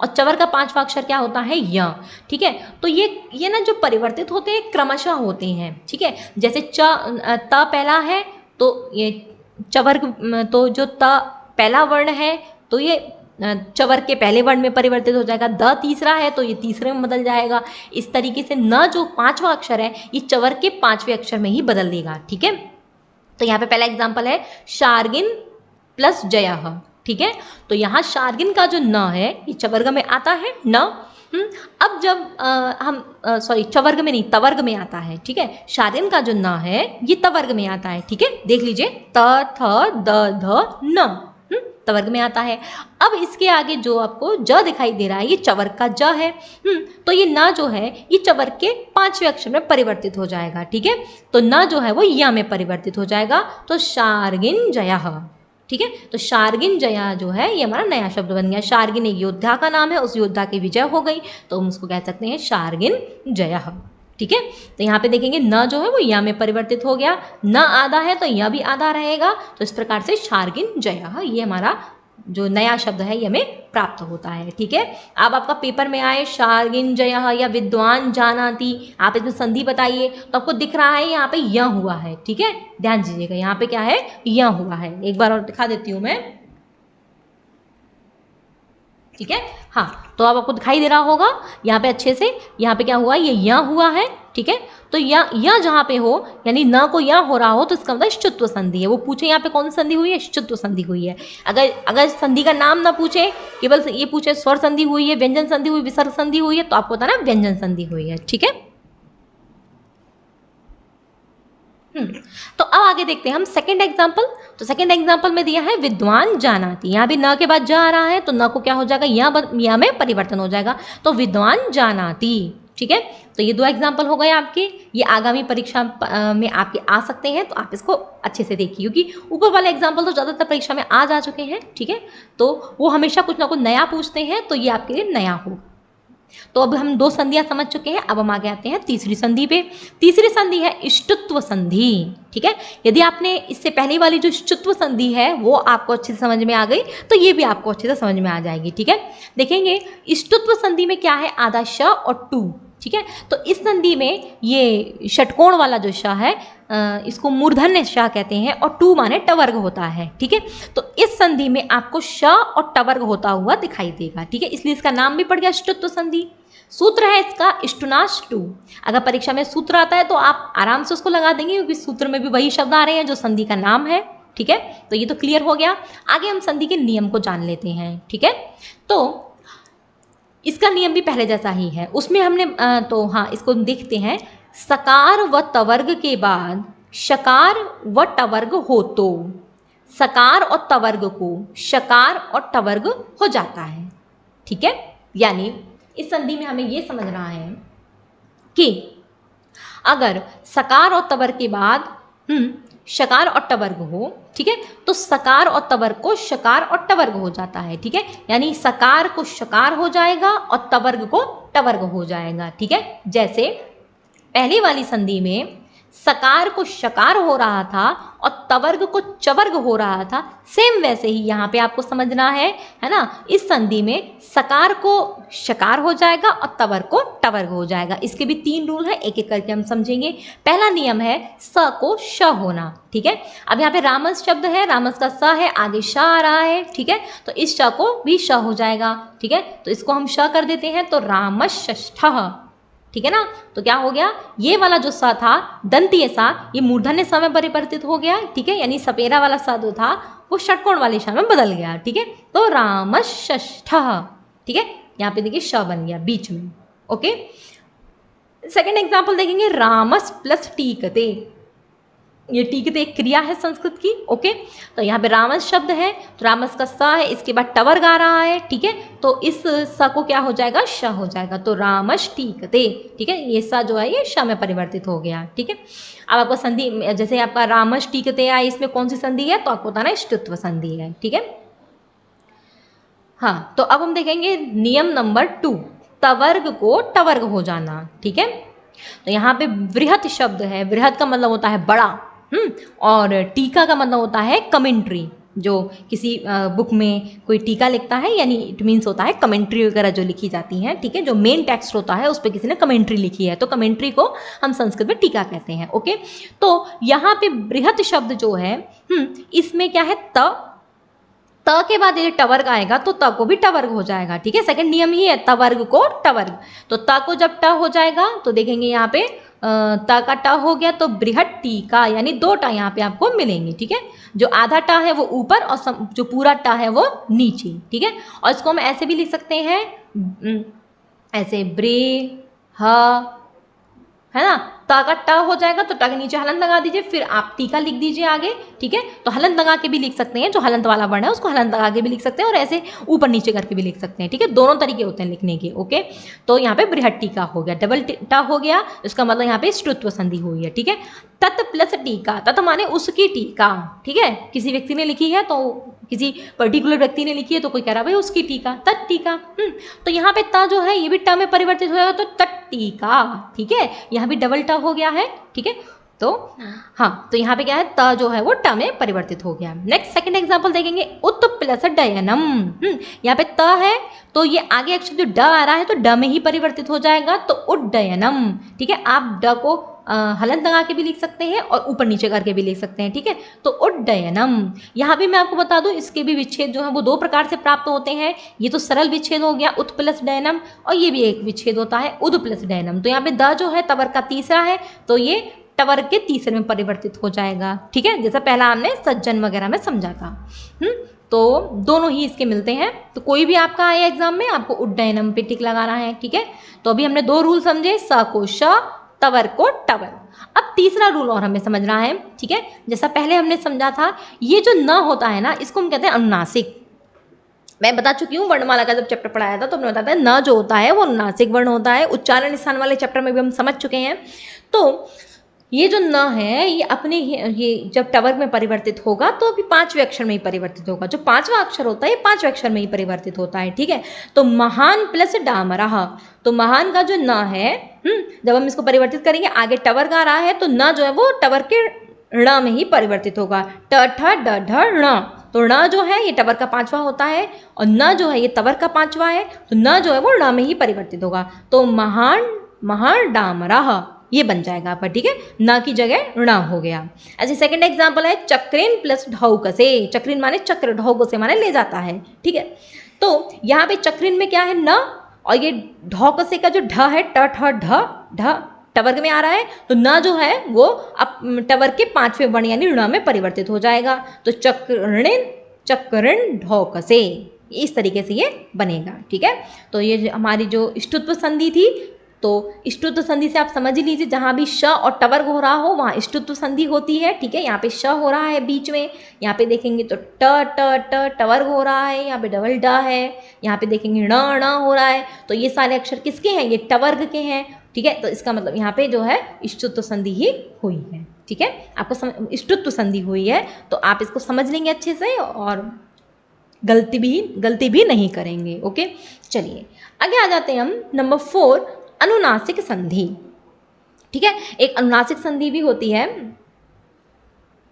और चवर्ग का पांचवा अक्षर क्या होता है, य। ठीक है, तो ये ना जो परिवर्तित होते हैं क्रमशः होते हैं। ठीक है, जैसे त पहला है तो ये चवर्ग, तो जो त पहला वर्ण है तो ये चवर्ग के पहले वर्ण में परिवर्तित हो जाएगा। द तीसरा है तो ये तीसरे में बदल जाएगा। इस तरीके से न जो पांचवा अक्षर है ये चवर्ग के पांचवें अक्षर में ही बदल देगा। ठीक है, तो यहाँ पे पहला एग्जाम्पल है शार्गिन प्लस जयः। ठीक है, तो यहाँ शार्गिन का जो न है ये चवर्ग में आता है न। अब जब हम सॉरी चवर्ग में नहीं, तवर्ग में आता है। ठीक है, शार्गिन का जो न है ये तवर्ग में आता है। ठीक है, देख लीजिए, त थ द ध न, तवर्ग में आता है। अब इसके आगे जो आपको ज दिखाई दे रहा है ये चवर्ग का ज है। तो ये न जो है ये चवर्ग के पांचवें अक्षर में परिवर्तित हो जाएगा। ठीक है, तो न जो है वो य में परिवर्तित हो जाएगा, तो शार्गिन जयः। ठीक है, तो शार्गिन जया जो है ये हमारा नया शब्द बन गया। शार्गिन एक योद्धा का नाम है, उस योद्धा की विजय हो गई तो हम उसको कह सकते हैं शार्गिन जयः। ठीक है, तो यहाँ पे देखेंगे न जो है वो या में परिवर्तित हो गया, न आधा है तो यह भी आधा रहेगा, तो इस प्रकार से शार्गिन जयः ये हमारा जो नया शब्द है ये हमें प्राप्त होता है। ठीक है, अब आपका पेपर में आए शार्गिन जयः या विद्वान जानाति, आप इसमें संधि बताइए, तो आपको दिख रहा है यहाँ पे य हुआ है। ठीक है, ध्यान दीजिएगा, यहाँ पे क्या है, य हुआ है। एक बार और दिखा देती हूँ मैं। ठीक है, हाँ, तो अब आपको दिखाई दे रहा होगा यहाँ पे अच्छे से, यहाँ पे क्या हुआ, ये य हुआ है। ठीक है, तो या जहाँ पे हो यानी न को या हो रहा हो तो इसका मतलब इष्टुत्व संधि है। वो पूछे यहाँ पे कौन सी संधि हुई है, इष्टुत्व संधि हुई है। अगर संधि का नाम ना पूछे, केवल ये पूछे स्वर संधि हुई है, व्यंजन संधि हुई, विसर्ग संधि हुई है, तो आपको बताना व्यंजन संधि हुई है। ठीक है, तो अब आगे देखते हैं हम सेकंड एग्जाम्पल। तो सेकंड एग्जाम्पल में दिया है विद्वान जानाति, यहाँ भी न के बाद जा आ रहा है तो न को क्या हो जाएगा, या में परिवर्तन हो जाएगा, तो विद्वान जानाति। ठीक है, तो ये दो एग्जाम्पल हो गए आपके, ये आगामी परीक्षा में आपके आ सकते हैं, तो आप इसको अच्छे से देखिए, क्योंकि ऊपर वाले एग्जाम्पल तो ज़्यादातर परीक्षा में आ जा चुके हैं। ठीक है, तो वो हमेशा कुछ ना कुछ नया पूछते हैं, तो ये आपके लिए नया हो। तो अब हम दो संधियां समझ चुके हैं, अब हम आगे आते हैं तीसरी संधि पे। तीसरी संधि है इष्टुत्व संधि। ठीक है, यदि आपने इससे पहले वाली जो इष्टुत्व संधि है वो आपको अच्छे से समझ में आ गई तो ये भी आपको अच्छे से समझ में आ जाएगी। ठीक है, देखेंगे इष्टुत्व संधि में क्या है, आधा श और टू। ठीक है, तो इस संधि में ये षटकोण वाला जो श है इसको मूर्धन्य श कहते हैं, और टू माने टवर्ग होता है। ठीक है, तो इस संधि में आपको श और टवर्ग होता हुआ दिखाई देगा। ठीक है, इसलिए इसका नाम भी पड़ गया इष्टुत्व संधि। सूत्र है इसका इष्टुनाश टू। अगर परीक्षा में सूत्र आता है तो आप आराम से उसको लगा देंगे, क्योंकि सूत्र में भी वही शब्द आ रहे हैं जो संधि का नाम है। ठीक है, तो ये तो क्लियर हो गया। आगे हम संधि के नियम को जान लेते हैं। ठीक है, तो इसका नियम भी पहले जैसा ही है। उसमें हमने तो हाँ, इसको देखते हैं। सकार व तवर्ग के बाद शकार व टवर्ग हो तो सकार और तवर्ग को शकार और टवर्ग हो जाता है। ठीक है, यानी इस संधि में हमें ये समझना है कि अगर सकार और तवर्ग के बाद शकार और टवर्ग हो, ठीक है, तो सकार और तवर्ग को शकार और टवर्ग हो जाता है। ठीक है, यानी सकार को शकार हो जाएगा और तवर्ग को टवर्ग हो जाएगा। ठीक है, जैसे पहली वाली संधि में सकार को शकार हो रहा था और तवर्ग को चवर्ग हो रहा था, सेम वैसे ही यहाँ पे आपको समझना है ना। इस संधि में सकार को शकार हो जाएगा और तवर्ग को टवर्ग हो जाएगा। इसके भी 3 रूल है, एक एक करके हम समझेंगे। पहला नियम है स को श होना। ठीक है, अब यहाँ पे रामस शब्द है, रामस का स है, आगे श आ रहा है। ठीक है, तो इस श को भी श हो जाएगा। ठीक है, तो इसको हम श कर देते हैं, तो रामश्ष्ठः। ठीक है ना, तो क्या हो गया, ये वाला जो सा था दंतीय सा, ये मूर्धन्य सा में परिवर्तित हो गया। ठीक है, यानी सपेरा वाला सा जो था वो षटकोण वाले सा में बदल गया। ठीक है, तो रामश्ष्ठः। ठीक है, यहाँ पे देखिए श बन गया बीच में। ओके, सेकेंड एग्जाम्पल देखेंगे, रामस प्लस टीकते। ये टीकते एक क्रिया है संस्कृत की। ओके, तो यहाँ पे रामस शब्द है, तो रामस का स है, इसके बाद टवर्ग आ रहा है। ठीक है, तो इस स को क्या हो जाएगा, श हो जाएगा, तो रामश टीकते। ठीक है, ये स जो है ये श में परिवर्तित हो गया। ठीक है, अब आपको संधि, जैसे आपका रामश टीकते आए, इसमें कौन सी संधि है, तो आपको बताना ष्टुत्व संधि है। ठीक है, हाँ, तो अब हम देखेंगे नियम नंबर 2, तवर्ग को टवर्ग हो जाना। ठीक है, तो यहाँ पे वृहत शब्द है, वृहत का मतलब होता है बड़ा, और टीका का मतलब होता है कमेंट्री। जो किसी बुक में कोई टीका लिखता है, यानी इट मीन्स होता है कमेंट्री वगैरह जो लिखी जाती हैं। ठीक है, जो मेन टेक्स्ट होता है उस पर किसी ने कमेंट्री लिखी है, तो कमेंट्री को हम संस्कृत में टीका कहते हैं। ओके, तो यहाँ पे बृहत शब्द जो है, इसमें क्या है, त के बाद ये टवर्ग आएगा तो त को भी टवर्ग हो जाएगा। ठीक है, सेकंड नियम ही है तवर्ग को टवर्ग। तो त को जब ट हो जाएगा तो देखेंगे यहाँ पे त का ट हो गया, तो बृहत टीका, यानी 2 ट यहाँ पे आपको मिलेंगे। ठीक है, जो आधा ट है वो ऊपर और जो पूरा ट है वो नीचे। ठीक है, और इसको हम ऐसे भी लिख सकते हैं, ऐसे ब्रे ह, है ना, ता का ट हो जाएगा तो ट के नीचे हलंत लगा दीजिए, फिर आप टीका लिख दीजिए आगे। ठीक है, तो हलंत लगा के भी लिख सकते हैं, जो हलंत वाला वर्ण है उसको हलंत लगा के भी लिख सकते हैं, और ऐसे ऊपर नीचे करके भी लिख सकते हैं। ठीक है, दोनों तरीके होते हैं लिखने के। ओके, तो यहाँ पे बृहत टीका हो गया, डबल ट हो गया, इसका मतलब यहाँ पे ष्टुत्व संधि हुई है। ठीक है, तत् प्लस टीका, तत् माने उसकी टीका। ठीक है, किसी व्यक्ति ने लिखी है, तो किसी पर्टिकुलर व्यक्ति ने लिखी है, तो कोई कह रहा भाई उसकी टीका, तत् टीका। तो यहाँ पे ता जो है ये भी ट में परिवर्तित हो जाएगा, तो तत् टीका। ठीक है, यहाँ भी डबल ट हो गया है। ठीक है, तो हाँ, तो यहाँ पे क्या है, त जो है वो ट में परिवर्तित हो गया। नेक्स्ट सेकंड एग्जांपल देखेंगे, उत प्लस डयनम। यहाँ पे त है तो ये आगे अक्षर जो ड आ रहा है तो ड में ही परिवर्तित हो जाएगा, तो उड्डयनम। ठीक है, आप ड को हलंत लगा के भी लिख सकते हैं और ऊपर नीचे करके भी लिख सकते हैं। ठीक है, तो उड्डयनम। यहाँ भी मैं आपको बता दूं, इसके भी विच्छेद जो है वो 2 प्रकार से प्राप्त होते हैं। ये तो सरल विच्छेद हो गया उत प्लस डयनम, और ये भी एक विच्छेद होता है उद प्लस डयनम। तो यहाँ पे द जो है तवर्ग का तीसरा है, तो ये टवर्ग के तीसरे में परिवर्तित हो जाएगा। ठीक है, जैसा पहला हमने सज्जन वगैरह में समझा था। तो दोनों ही इसके मिलते हैं। तो कोई भी आपका आया एग्जाम में, आपको उड्डयनम पे टिक लगाना है। ठीक है, तो अभी हमने 2 रूल समझे, स को श, तवर्ग को टवर्ग। अब तीसरा रूल और हमें समझना है। ठीक है, जैसा पहले हमने समझा था, ये जो न होता है ना, इसको हम कहते हैं अनुनासिक। मैं बता चुकी हूँ, वर्णमाला का जब चैप्टर पढ़ाया था तो हमने बताया था न जो होता है वो अनुनासिक वर्ण होता है। उच्चारण स्थान वाले चैप्टर में भी हम समझ चुके हैं। तो ये जो न है, ये अपने ये जब टवर्ग में परिवर्तित होगा तो अभी 5वें अक्षर में ही परिवर्तित होगा। जो 5वां अक्षर होता है ये 5वें अक्षर में ही परिवर्तित होता है। ठीक है, तो महान प्लस डामरः, तो महान का जो न है, जब हम इसको परिवर्तित करेंगे, आगे टवर्ग आ रहा है तो न जो है वो टवर्ग के ण में ही परिवर्तित होगा। ट ठ ड ढ ण, तो ण जो है ये टवर्ग का 5वां होता है, और न जो है ये तवर्ग का 5वां है, तो न जो है वो ण में ही परिवर्तित होगा। तो महान डामरः ये बन जाएगा आपका। ठीक है, न की जगह ण हो गया। ऐसे सेकंड एग्जांपल है, चक्रेन प्लस ढौकसे। चक्रेन माने चक्र, ढौक से माने ले जाता है। ठीक है, तो यहाँ पे चक्रेन में क्या है, न, और ये ढौकसे का जो ढ है, ट ठ ढ ढ टवर्ग में आ रहा है, तो न जो है वो अब टवर्ग के 5वें वर्ण यानी ण में परिवर्तित हो जाएगा। तो चक्रण चक्रण ढौकसे, इस तरीके से ये बनेगा। ठीक है, तो ये हमारी जो इष्टुत्व संधि थी, तो इष्टुत्व संधि से आप समझ ही लीजिए जहाँ भी श और टवर्ग हो रहा हो वहाँ इष्टुत्व संधि होती है। ठीक है, यहाँ पे श हो रहा है बीच में, यहाँ पे देखेंगे तो ट ट ट टवर्ग हो रहा है, यहाँ पे डबल ड है, यहाँ पे देखेंगे ण ण हो रहा है। तो ये सारे अक्षर किसके हैं? ये टवर्ग के हैं। ठीक है, तो इसका मतलब यहाँ पे जो है इष्टुत्व संधि ही हुई है। ठीक है, आपको इष्टुत्व संधि हुई है, तो आप इसको समझ लेंगे अच्छे से और गलती भी नहीं करेंगे। ओके, चलिए आगे आ जाते हैं हम। नंबर 4, अनुनासिक संधि। ठीक है, एक अनुनासिक संधि भी होती है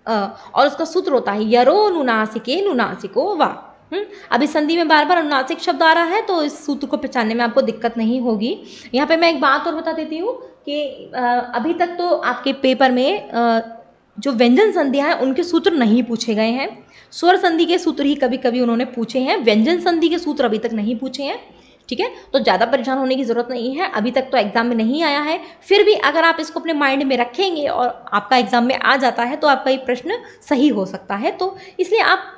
और उसका सूत्र होता है यरो नुनासिके नुनासिको वा। अब इस संधि में बार बार अनुनासिक शब्द आ रहा है, तो इस सूत्र को पहचानने में आपको दिक्कत नहीं होगी। यहाँ पे मैं एक बात और बता देती हूँ कि अभी तक तो आपके पेपर में जो व्यंजन संधियाँ हैं उनके सूत्र नहीं पूछे गए हैं। स्वर संधि के सूत्र ही कभी कभी उन्होंने पूछे हैं, व्यंजन संधि के सूत्र अभी तक नहीं पूछे हैं। ठीक है, तो ज़्यादा परेशान होने की ज़रूरत नहीं है, अभी तक तो एग्जाम में नहीं आया है। फिर भी अगर आप इसको अपने माइंड में रखेंगे और आपका एग्जाम में आ जाता है तो आपका ये प्रश्न सही हो सकता है। तो इसलिए आप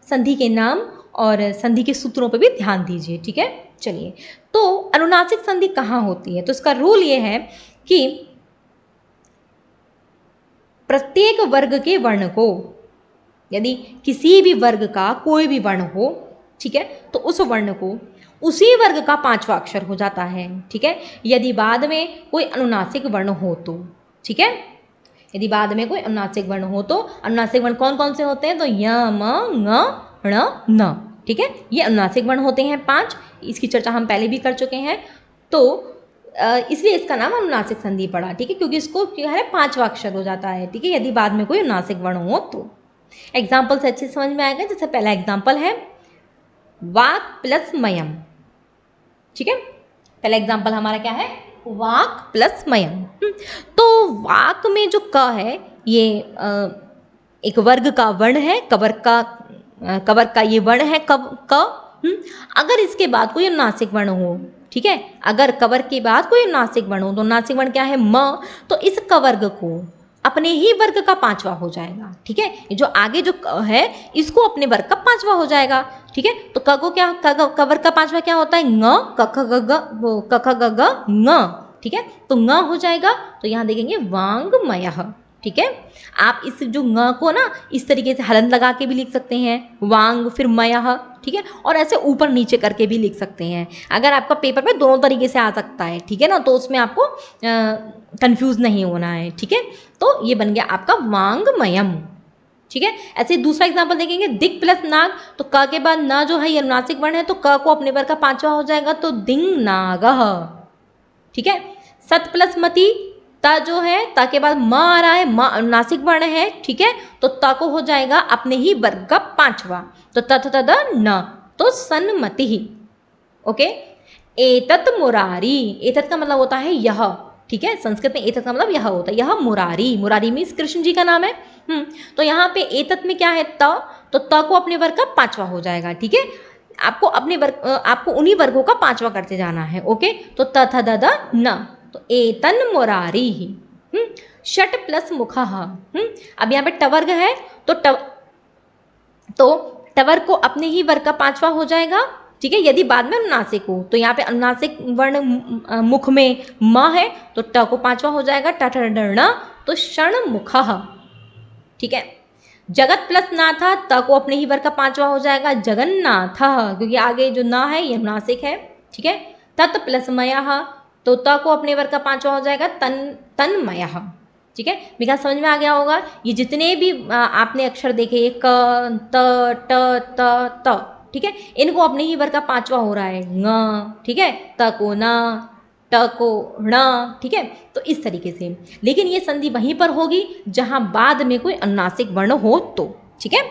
संधि के नाम और संधि के सूत्रों पर भी ध्यान दीजिए। ठीक है, चलिए, तो अनुनासिक संधि कहाँ होती है? तो इसका रूल ये है कि प्रत्येक वर्ग के वर्ण को, यदि किसी भी वर्ग का कोई भी वर्ण हो, ठीक है, तो उस वर्ण को उसी वर्ग का 5वां अक्षर हो जाता है। ठीक है, यदि बाद में कोई अनुनासिक वर्ण हो तो। ठीक है, यदि बाद में कोई अनुनासिक वर्ण हो तो अनुनासिक वर्ण कौन कौन से होते हैं? तो य म ङ ण न। ठीक है, ये अनुनासिक वर्ण होते हैं 5, इसकी चर्चा हम पहले भी कर चुके हैं। तो इसलिए इसका नाम अनुनासिक संधि पड़ा। ठीक है, क्योंकि इसको क्या है 5वां अक्षर हो जाता है। ठीक है, यदि बाद में कोई अनुनासिक वर्ण हो तो। एग्जाम्पल से अच्छे समझ में आएगा। जैसे पहला एग्जाम्पल है वाक प्लस मयम। ठीक है, पहला एग्जाम्पल हमारा क्या है? वाक प्लस मयम। तो वाक में जो क है ये एक वर्ग का वर्ण है, कवर का ये वर्ण है क। अगर इसके बाद कोई अनुनासिक वर्ण हो, ठीक है, अगर कवर के बाद कोई अनुनासिक वर्ण हो तो अनुनासिक वर्ण क्या है? म। तो इस कवर्ग को अपने ही वर्ग का 5वां हो जाएगा। ठीक है, ये जो आगे जो है इसको अपने वर्ग का 5वां हो जाएगा। ठीक है, तो क को क्या, कवर का 5वां क्या होता है? ङ क ख ग घ ङ। ठीक है, तो ङ हो जाएगा। तो यहाँ देखेंगे वांगमयः। ठीक है, आप इस जो ङ को ना इस तरीके से हलंत लगा के भी लिख सकते हैं, वांग फिर मयः। ठीक है, और ऐसे ऊपर नीचे करके भी लिख सकते हैं। अगर आपका पेपर में दोनों तरीके से आ सकता है, ठीक है ना, तो उसमें आपको कंफ्यूज नहीं होना है। ठीक है, तो ये बन गया आपका वांगमयम। ठीक है, ऐसे दूसरा एग्जाम्पल देखेंगे दिक् प्लस नाग। तो क के बाद न जो है ये अनुनासिक वर्ण है, तो क को अपने वर्ग का 5वां हो जाएगा, तो दिंग नागः। ठीक है, सत प्लस मति, त जो है त के बाद म आ रहा है, म अनुनासिक वर्ण है। ठीक है, तो त को हो जाएगा अपने ही वर्ग का 5वां, तो तथ तद न, तो सन्मति। ओके, एतत् मुरारी, एतत् का मतलब होता है यह। ठीक है, संस्कृत में एतत् का मतलब यह होता है, यह मुरारी। मुरारी मीन्स कृष्ण जी का नाम है। तो यहाँ पे एतत् में क्या है? त, तो त को अपने वर्ग का 5वां हो जाएगा। ठीक है, आपको उन्हीं वर्गों का 5वां करते जाना है। ओके, तो तथ दद न, तो एतन मुरारी ही। षट प्लस मुखः। अब यहाँ पे टवर्ग है, तो टवर्ग को अपने ही वर्ग का 5वां हो जाएगा। ठीक है, यदि बाद में अनुनासिक हो, तो यहाँ पे अनुनासिक वर्ण मुख में म है, तो ट को 5वां हो जाएगा, ट ठ ड ण, तो क्षण मुखः। ठीक है, जगत प्लस नाथा, त को अपने ही वर्ग का 5वां हो जाएगा, जगन्नाथ, क्योंकि आगे जो न है ये अनुनासिक है। ठीक है, तत् प्लस मयः, तो त को अपने वर्ग का 5वां हो जाएगा, तन्मयः। ठीक है, विकास समझ में आ गया होगा। ये जितने भी आपने अक्षर देखे, ये क, त, ट, त, ठीक है, इनको अपने ही वर्ग का 5वां हो रहा है, ङ। ठीक है, त को न, ट को ण। ठीक है, तो इस तरीके से। लेकिन ये संधि वहीं पर होगी जहां बाद में कोई अनुनासिक वर्ण हो तो। ठीक है,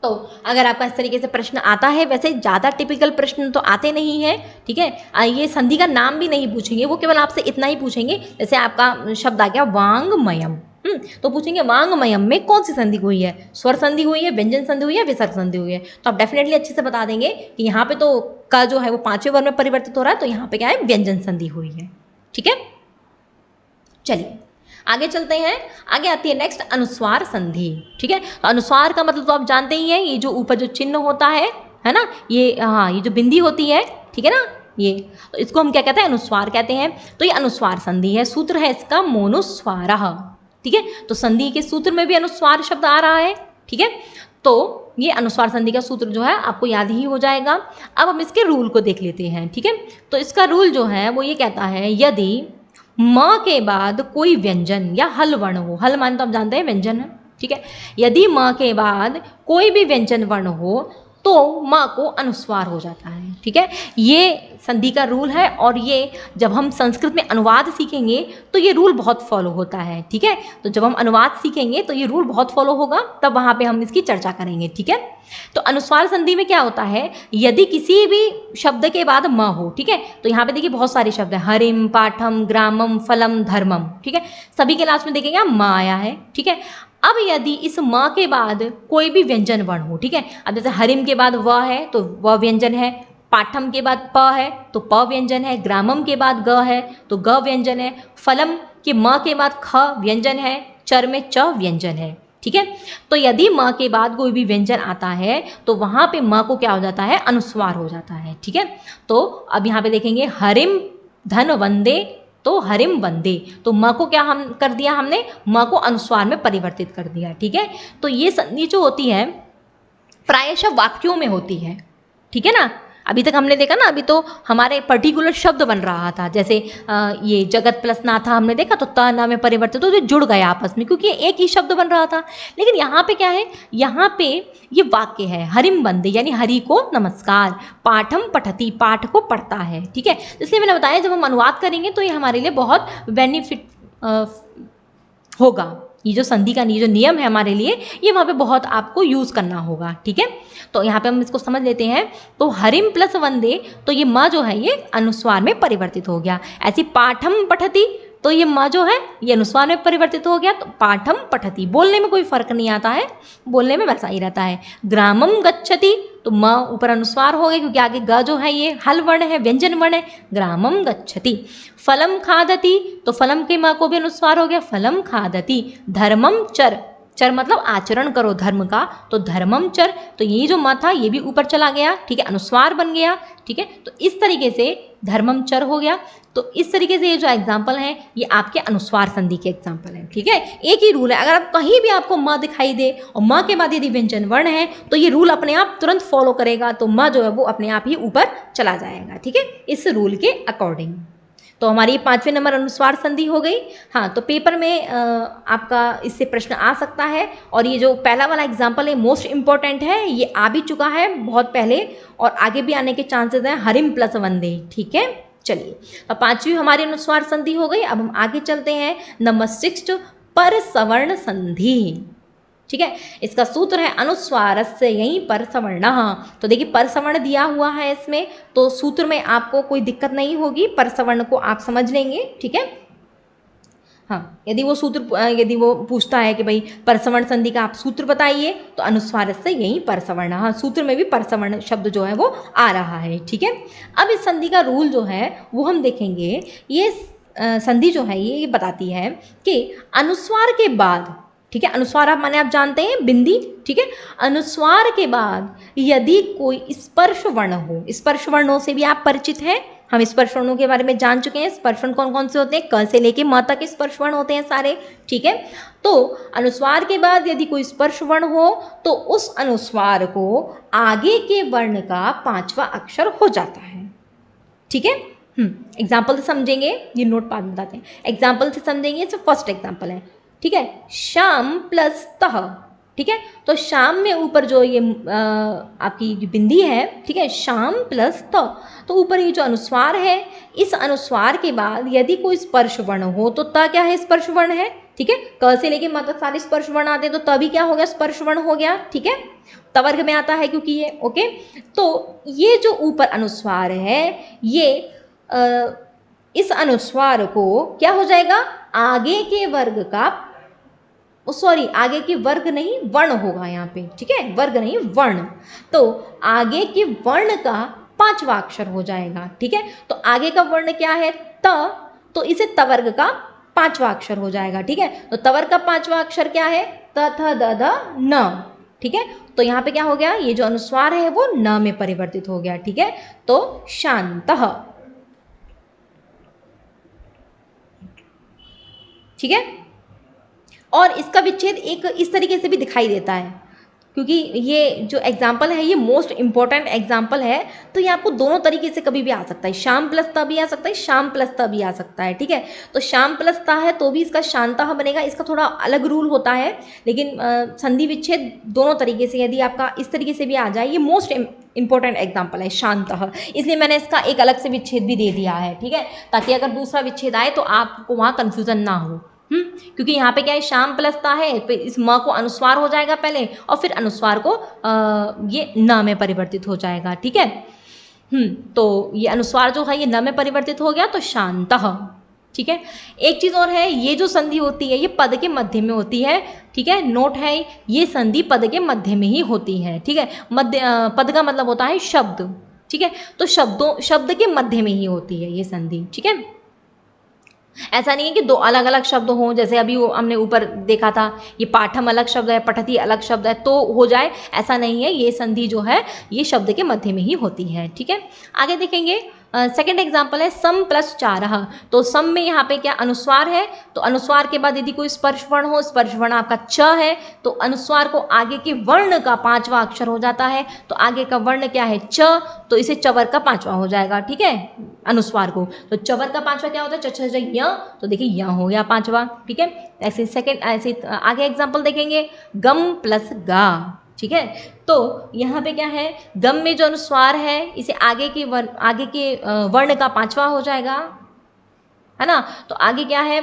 तो अगर आपका इस तरीके से प्रश्न आता है, वैसे ज़्यादा टिपिकल प्रश्न तो आते नहीं हैं। ठीक है, ये संधि का नाम भी नहीं पूछेंगे, वो केवल आपसे इतना ही पूछेंगे, जैसे आपका शब्द आ गया वांगमयम। तो पूछेंगे वांग्मयम में कौन सी संधि हुई है, स्वर संधि हुई है, व्यंजन संधि हुई है, विसर्ग संधि हुई है। तो आप डेफिनेटली अच्छे से बता देंगे कि यहाँ पे तो का जो है वो 5वें वर्ण में परिवर्तित हो रहा है, तो यहाँ पे क्या है, व्यंजन संधि हुई है। ठीक है, चलिए आगे चलते हैं। आगे आती है नेक्स्ट अनुस्वार संधि। ठीक है, तो अनुस्वार का मतलब तो आप जानते ही हैं, ये जो ऊपर जो चिन्ह होता है ना, ये हाँ ये जो बिंदी होती है, ठीक है ना, ये तो इसको हम क्या कहते हैं, अनुस्वार कहते हैं। तो ये अनुस्वार संधि है, सूत्र है इसका मोनुस्वारः। ठीक है, तो संधि के सूत्र में भी अनुस्वार शब्द आ रहा है। ठीक है, तो ये अनुस्वार संधि का सूत्र जो है आपको याद ही हो जाएगा। अब हम इसके रूल को देख लेते हैं। ठीक है, तो इसका रूल जो है वो ये कहता है, यदि म के बाद कोई व्यंजन या हल वर्ण हो, हल मान तो आप जानते हैं व्यंजन है। ठीक है, यदि म के बाद कोई भी व्यंजन वर्ण हो तो म को अनुस्वार हो जाता है। ठीक है, ये संधि का रूल है, और ये जब हम संस्कृत में अनुवाद सीखेंगे तो ये रूल बहुत फॉलो होता है। ठीक है, तो जब हम अनुवाद सीखेंगे तो ये रूल बहुत फॉलो होगा, तब वहाँ पे हम इसकी चर्चा करेंगे। ठीक है, तो अनुस्वार संधि में क्या होता है, यदि किसी भी शब्द के बाद म हो, ठीक है, तो यहाँ पे देखिए बहुत सारे शब्द हैं, हरिम, पाठम, ग्रामम, फलम, धर्मम। ठीक है, सभी के लास्ट में देखेंगे म आया है। ठीक है, अब यदि इस म के बाद कोई भी व्यंजन वर्ण हो, ठीक है, अब जैसे हरिम के बाद व है तो व व्यंजन है, पाठम के बाद प है तो प व्यंजन है, ग्रामम के बाद ग है तो ग व्यंजन है, फलम के म के बाद ख व्यंजन है, चर में च व्यंजन है। ठीक है, तो यदि म के बाद कोई भी व्यंजन आता है तो वहाँ पे म को क्या हो जाता है, अनुस्वार हो जाता है। ठीक है, तो अब यहाँ पे देखेंगे हरिम धन वंदे, तो हरिम वंदे, तो म को क्या हम कर दिया, हमने म को अनुस्वार में परिवर्तित कर दिया। ठीक है, तो ये संधि जो होती है प्रायशः वाक्यों में होती है। ठीक है ना, अभी तक हमने देखा ना, अभी तो हमारे पर्टिकुलर शब्द बन रहा था, जैसे ये जगत प्लस ना था हमने देखा, तो त ना में परिवर्तित तो जुड़ गया आपस में, क्योंकि एक ही शब्द बन रहा था। लेकिन यहाँ पे क्या है, यहाँ पे ये वाक्य है, हरिम वंदे यानी हरि को नमस्कार, पाठम पठति पाठ को पढ़ता है। ठीक है, इसलिए मैंने बताया जब हम अनुवाद करेंगे तो ये हमारे लिए बहुत बेनिफिट होगा। ये जो संधि का जो नियम है हमारे लिए, ये वहाँ पे बहुत आपको यूज़ करना होगा। ठीक है, तो यहाँ पे हम इसको समझ लेते हैं। तो हरिम प्लस वंदे, तो ये म जो है ये अनुस्वार में परिवर्तित हो गया। ऐसी पाठम पठति, तो ये म जो है ये अनुस्वार में परिवर्तित हो गया, तो पाठम पठति, बोलने में कोई फर्क नहीं आता है, बोलने में वैसा ही रहता है। ग्रामम गच्छति, तो म ऊपर अनुस्वार हो गया क्योंकि आगे ग जो है ये हल वर्ण है, व्यंजन वर्ण है, ग्रामम गच्छति। फलम खादति, तो फलम के म को भी अनुस्वार हो गया, फलम खादति। धर्मम चर, चर मतलब आचरण करो धर्म का, तो धर्मम चर, तो ये जो म था ये भी ऊपर चला गया। ठीक है, अनुस्वार बन गया। ठीक है, तो इस तरीके से धर्मम चर हो गया। तो इस तरीके से ये जो एग्जाम्पल हैं ये आपके अनुस्वार संधि के एग्जाम्पल हैं। ठीक है, एक ही रूल है, अगर आप कहीं भी आपको म दिखाई दे और म के बाद यदि व्यंजन वर्ण है तो ये रूल अपने आप तुरंत फॉलो करेगा, तो म जो है वो अपने आप ही ऊपर चला जाएगा। ठीक है, इस रूल के अकॉर्डिंग। तो हमारी 5वें नंबर अनुस्वार संधि हो गई। हाँ, तो पेपर में आपका इससे प्रश्न आ सकता है, और ये जो पहला वाला एग्जाम्पल है मोस्ट इम्पॉर्टेंट है, ये आ भी चुका है बहुत पहले और आगे भी आने के चांसेस हैं, हरिम प्लस वंदे। ठीक है, चलिए अब 5वीं हमारी अनुस्वार संधि हो गई। अब हम आगे चलते हैं नंबर 6 पर सवर्ण संधि। ठीक है, इसका सूत्र है अनुस्वारस्य यहीं पर सवर्णः। तो देखिए पर सवर्ण दिया हुआ है इसमें, तो सूत्र में आपको कोई दिक्कत नहीं होगी, पर सवर्ण को आप समझ लेंगे। ठीक है, हाँ, यदि वो पूछता है कि भाई परसवर्ण संधि का आप सूत्र बताइए, तो अनुस्वारस्य यहीं परसवर्ण, हाँ सूत्र में भी परसवर्ण शब्द जो है वो आ रहा है। ठीक है, अब इस संधि का रूल जो है वो हम देखेंगे। ये संधि जो है ये बताती है कि अनुस्वार के बाद, ठीक है, अनुस्वार आप माने आप जानते हैं बिंदी। ठीक है, अनुस्वार के बाद यदि कोई स्पर्श वर्ण हो, स्पर्श वर्णों से भी आप परिचित हैं, हम स्पर्श वर्णों के बारे में जान चुके हैं। स्पर्श वर्ण कौन कौन से होते हैं, क से लेके म तक स्पर्श वर्ण होते हैं सारे। ठीक है, तो अनुस्वार के बाद यदि कोई स्पर्श वर्ण हो तो उस अनुस्वार को आगे के वर्ण का 5वां अक्षर हो जाता है। ठीक है, एग्जाम्पल से समझेंगे, ये नोट बाद में बताते हैं, एग्जाम्पल से समझेंगे। तो फर्स्ट एग्जाम्पल है, ठीक है, शाम प्लस तह। ठीक है, तो शाम में ऊपर जो ये आपकी जो बिंदी है, ठीक है, शाम प्लस त, तो ऊपर ये जो अनुस्वार है, इस अनुस्वार के बाद यदि कोई स्पर्श वर्ण हो तो त क्या है, स्पर्श वर्ण है। ठीक है, क से लेके म तक सारे स्पर्श वर्ण आते हैं, तो त भी क्या हो गया, स्पर्श वर्ण हो गया। ठीक है, तवर्ग में आता है क्योंकि ये, ओके। तो ये जो ऊपर अनुस्वार है ये इस अनुस्वार को क्या हो जाएगा, आगे के वर्ग का सॉरी, आगे के वर्ग नहीं वर्ण होगा यहाँ पे, ठीक है, वर्ग नहीं वर्ण। तो आगे के वर्ण का पांचवा अक्षर हो जाएगा, ठीक है। तो आगे का वर्ण क्या है, त, तो इसे तवर्ग का पांचवा अक्षर हो जाएगा, ठीक है। तो तवर्ग का पांचवा अक्षर क्या है, त थ द ध न, ठीक है। तो यहाँ पे क्या हो गया, ये जो अनुस्वार है वो न में परिवर्तित हो गया, ठीक है। तो शांतः, ठीक है। और इसका विच्छेद एक इस तरीके से भी दिखाई देता है, क्योंकि ये जो एग्जाम्पल है ये मोस्ट इंपॉर्टेंट एग्जाम्पल है, तो ये आपको दोनों तरीके से कभी भी आ सकता है, शाम प्लस ता भी आ सकता है, शाम प्लस ता भी आ सकता है, ठीक है। तो शाम प्लस ता है तो भी इसका शांतः बनेगा, इसका थोड़ा अलग रूल होता है, लेकिन संधि विच्छेद दोनों तरीके से, यदि आपका इस तरीके से भी आ जाए, ये मोस्ट इंपॉर्टेंट एग्जाम्पल है शांतः, इसलिए मैंने इसका एक अलग से विच्छेद भी दे दिया है, ठीक है, ताकि अगर दूसरा विच्छेद आए तो आपको वहाँ कन्फ्यूजन ना हो। क्योंकि यहाँ पे क्या है, शाम प्लसता है, इस म को अनुस्वार हो जाएगा पहले, और फिर अनुस्वार को ये न में परिवर्तित हो जाएगा, ठीक है। तो ये अनुस्वार जो है ये न में परिवर्तित हो गया, तो शांतः, ठीक है। एक चीज़ और है, ये जो संधि होती है ये पद के मध्य में होती है, ठीक है, नोट है, ये संधि पद के मध्य में ही होती है, ठीक है। मध्य, पद का मतलब होता है शब्द, ठीक है। तो शब्द के मध्य में ही होती है ये संधि, ठीक है। ऐसा नहीं है कि दो अलग अलग शब्द हों, जैसे अभी वो हमने ऊपर देखा था, ये पाठम अलग शब्द है, पठती अलग शब्द है तो हो जाए, ऐसा नहीं है, ये संधि जो है ये शब्द के मध्य में ही होती है, ठीक है। आगे देखेंगे, सेकेंड एग्जाम्पल है सम प्लस चारह। तो सम में यहाँ पे क्या अनुस्वार है, तो अनुस्वार के बाद यदि कोई स्पर्श वर्ण हो, स्पर्श वर्ण आपका च है, तो अनुस्वार को आगे के वर्ण का पांचवा अक्षर हो जाता है, तो आगे का वर्ण क्या है च, तो इसे चवर का पांचवा हो जाएगा, ठीक है, अनुस्वार को। तो चवर का पांचवा क्या होता है, च छ य, तो देखिए य हो गया पांचवा, ठीक है। ऐसे सेकेंड, ऐसे आगे एग्जाम्पल देखेंगे, गम प्लस गा, ठीक है। तो यहाँ पे क्या है, गम में जो अनुस्वार है इसे आगे के वर्ण का पांचवा हो जाएगा, है ना। तो आगे क्या है,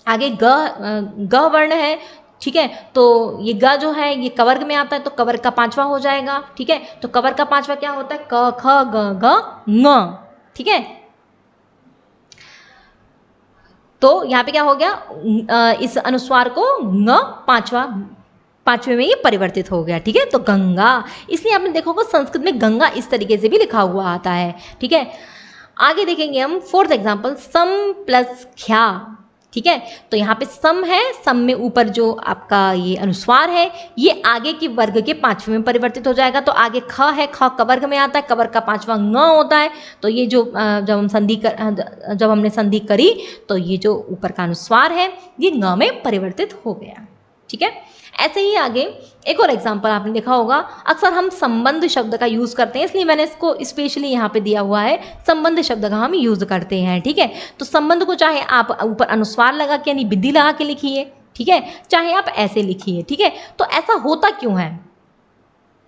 आगे ग वर्ण है, ठीक है। तो ये ग जो है ये कवर्ग में आता है, तो कवर्ग का पांचवा हो जाएगा, ठीक है। तो कवर्ग का पांचवा क्या होता है, क ख ग घ ङ, ठीक है। तो यहाँ पे क्या हो गया, इस अनुस्वार को ङ पांचवे में ये परिवर्तित हो गया, ठीक है। तो गंगा, इसलिए आपने देखा होगा संस्कृत में गंगा इस तरीके से भी लिखा हुआ आता है, ठीक है। आगे देखेंगे हम फोर्थ एग्जाम्पल, सम प्लस ख्या, ठीक है। तो यहाँ पे सम है, सम में ऊपर जो आपका ये अनुस्वार है ये आगे की वर्ग के पांचवें में परिवर्तित हो जाएगा, तो आगे ख है, ख कवर्ग में आता है, कवर्ग का पांचवा ङ होता है, तो ये जो जब हमने संधि करी तो ये जो ऊपर का अनुस्वार है ये ङ में परिवर्तित हो गया, ठीक है। ऐसे ही आगे एक और एग्जाम्पल आपने देखा होगा, अक्सर हम संबंध शब्द का यूज़ करते हैं, इसलिए मैंने इसको स्पेशली यहाँ पे दिया हुआ है, संबंध शब्द का हम यूज़ करते हैं, ठीक है। तो संबंध को चाहे आप ऊपर अनुस्वार लगा के यानी विधि लगा के लिखिए, ठीक है, चाहे आप ऐसे लिखिए, ठीक है। तो ऐसा होता क्यों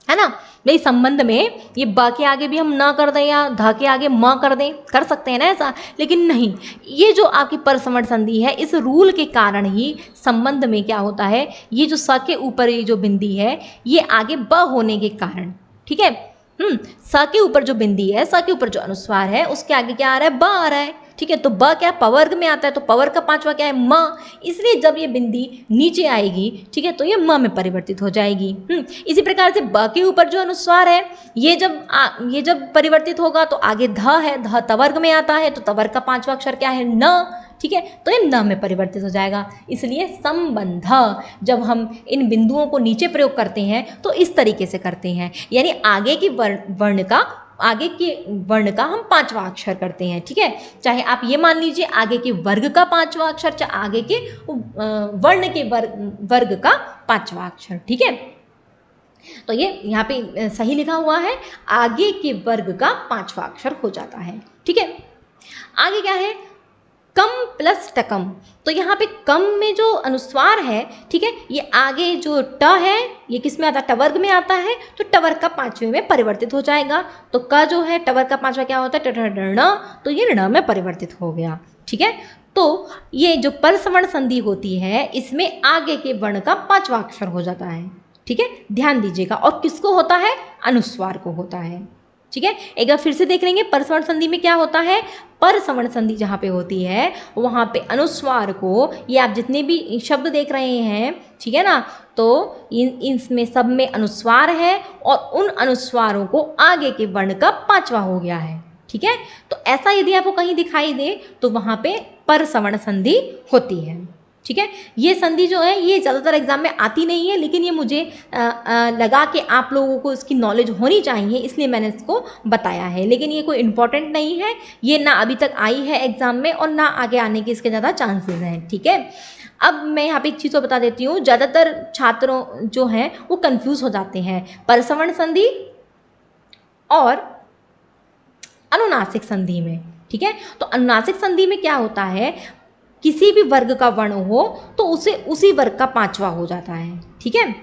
है ना भाई, संबंध में ये ब के आगे भी हम न कर दें या ध के आगे म कर दें, कर सकते हैं ना ऐसा, लेकिन नहीं, ये जो आपकी परसमण संधि है इस रूल के कारण ही संबंध में क्या होता है, ये जो स के ऊपर ये जो बिंदी है ये आगे ब होने के कारण, ठीक है। स के ऊपर जो बिंदी है, स के ऊपर जो अनुस्वार है उसके आगे क्या आ रहा है, ब आ रहा है, ठीक है। तो ब क्या पवर्ग में आता है, तो पवर्ग का पांचवा क्या है म, इसलिए जब ये बिंदी नीचे आएगी, ठीक है, तो ये म में परिवर्तित हो जाएगी। इसी प्रकार से ब के ऊपर जो अनुस्वार है ये जब परिवर्तित होगा तो आगे ध है, ध तवर्ग में आता है, तो तवर्ग का पांचवा अक्षर क्या है न, ठीक है, तो ये न में परिवर्तित हो जाएगा। इसलिए संबंध जब हम इन बिंदुओं को नीचे प्रयोग करते हैं तो इस तरीके से करते हैं, यानी आगे के वर्ण का हम पांचवा अक्षर करते हैं, ठीक है। चाहे आप ये मान लीजिए आगे के वर्ग का पांचवा अक्षर, चाहे आगे के वर्ण के वर्ग का पांचवा अक्षर, ठीक है। तो ये यहाँ पे सही लिखा हुआ है, आगे के वर्ग का पांचवा अक्षर हो जाता है, ठीक है। आगे क्या है, कम प्लस टकम। तो यहाँ पे कम में जो अनुस्वार है, ठीक है, ये आगे जो ट है ये किस में आता है, टवर्ग में आता है, तो टवर्ग का पांचवें में परिवर्तित हो जाएगा। तो क जो है टवर्ग का पांचवा क्या होता है, ट, तो ये ण में परिवर्तित हो गया, ठीक है। तो ये जो परसवर्ण संधि होती है इसमें आगे के वर्ण का पांचवा अक्षर हो जाता है, ठीक है, ध्यान दीजिएगा। और किसको होता है, अनुस्वार को होता है, ठीक है, एक बार फिर से देख लेंगे। परसवर्ण संधि में क्या होता है, परसवर्ण संधि जहाँ पे होती है वहाँ पे अनुस्वार को, ये आप जितने भी शब्द देख रहे हैं, ठीक है ना, तो इसमें सब में अनुस्वार है और उन अनुस्वारों को आगे के वर्ण का पांचवा हो गया है। ठीक है, तो ऐसा यदि आपको कहीं दिखाई दे तो वहाँ पे परसवर्ण संधि होती है। ठीक है, ये संधि जो है ये ज़्यादातर एग्जाम में आती नहीं है, लेकिन ये मुझे लगा कि आप लोगों को इसकी नॉलेज होनी चाहिए, इसलिए मैंने इसको बताया है। लेकिन ये कोई इम्पोर्टेंट नहीं है, ये ना अभी तक आई है एग्जाम में और ना आगे आने के इसके ज़्यादा चांसेस हैं। ठीक है, अब मैं यहाँ पे एक चीज़ को बता देती हूँ, ज़्यादातर छात्रों जो हैं वो कंफ्यूज हो जाते हैं परसवर्ण संधि और अनुनासिक संधि में। ठीक है, तो अनुनासिक संधि में क्या होता है, किसी भी वर्ग का वर्ण हो तो उसे उसी वर्ग का पांचवा हो जाता है। ठीक है,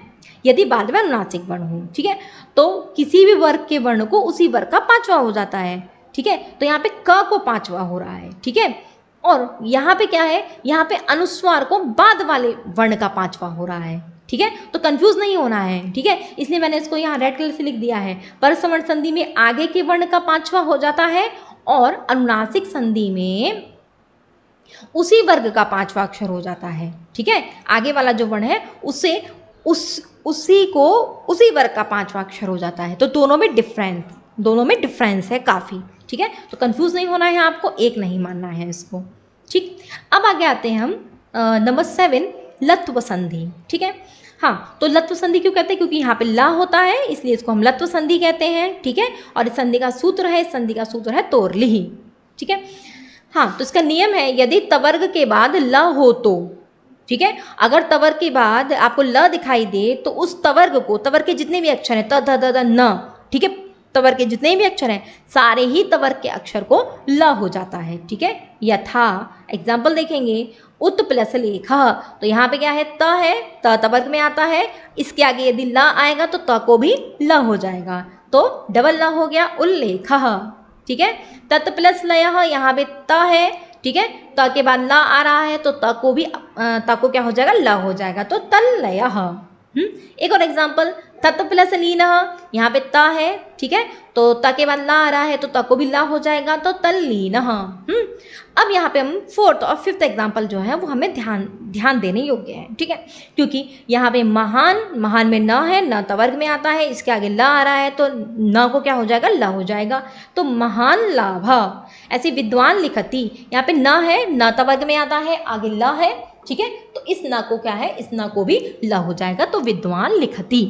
यदि बाद में अनुनासिक वर्ण हो, ठीक है, तो किसी भी वर्ग के वर्ण को उसी वर्ग का पांचवा हो जाता है। ठीक है, तो यहाँ पे क को पांचवा हो रहा है। ठीक है, और यहाँ पे क्या है, यहाँ पे अनुस्वार को बाद वाले वर्ण का पांचवा हो रहा है। ठीक है, तो कंफ्यूज नहीं होना है। ठीक है, इसलिए मैंने इसको यहाँ रेड कलर से लिख दिया है। परसवर्ण संधि में आगे के वर्ण का पांचवा हो जाता है और अनुनासिक संधि में उसी वर्ग का पांचवा अक्षर हो जाता है। ठीक है, आगे वाला जो वर्ण है उसे उसी को उसी वर्ग का पांचवा अक्षर हो जाता है। तो दोनों में डिफरेंस है काफ़ी। ठीक है, तो कंफ्यूज नहीं होना है आपको, एक नहीं मानना है इसको। ठीक, अब आगे आते हैं हम नंबर 7 लत्व संधि। ठीक है, हाँ, तो लत्व संधि क्यों कहते हैं, क्योंकि यहाँ पे ला होता है इसलिए इसको हम लत्व संधि कहते हैं। ठीक है, और इस संधि का सूत्र है तोरलिहि। ठीक है, हाँ, तो इसका नियम है, यदि तवर्ग के बाद ल हो तो, ठीक है, अगर तवर्ग के बाद आपको ल दिखाई दे तो उस तवर्ग के जितने भी अक्षर हैं, त ध द द न, ठीक है, तवर्ग के जितने भी अक्षर हैं सारे ही तवर्ग के अक्षर को ल हो जाता है। ठीक है, यथा एग्जाम्पल देखेंगे, उत प्लस लेख, तो यहाँ पे क्या है, त है, त तवर्ग में आता है, इसके आगे यदि ल आएगा तो त को भी ल हो जाएगा, तो डबल ल हो गया। उल्लेख, ठीक है, तत् प्लस लय, यहाँ पे त है, ठीक है, त के बाद ल आ रहा है तो त को क्या हो जाएगा, ल हो जाएगा, तो तल्लय। एक और एग्जाम्पल, तत् प्लस लीन, यहाँ पे त है, ठीक है, तो त के बाद ला आ रहा है तो त को भी ला हो जाएगा, तो तल्लीन। अब यहाँ पे हम 4th और 5th एग्जाम्पल जो है वो हमें ध्यान देने योग्य है। ठीक है, क्योंकि यहाँ पे महान में न है, न तवर्ग में आता है, इसके आगे ला आ रहा है तो न को क्या हो जाएगा, ला हो जाएगा, तो महान लाभ। ऐसे विद्वान लिखती, यहाँ पे न है, न तवर्ग में आता है, आगे ला है, ठीक है, तो इस न को क्या है, इस न को भी ला हो जाएगा, तो विद्वान लिखती।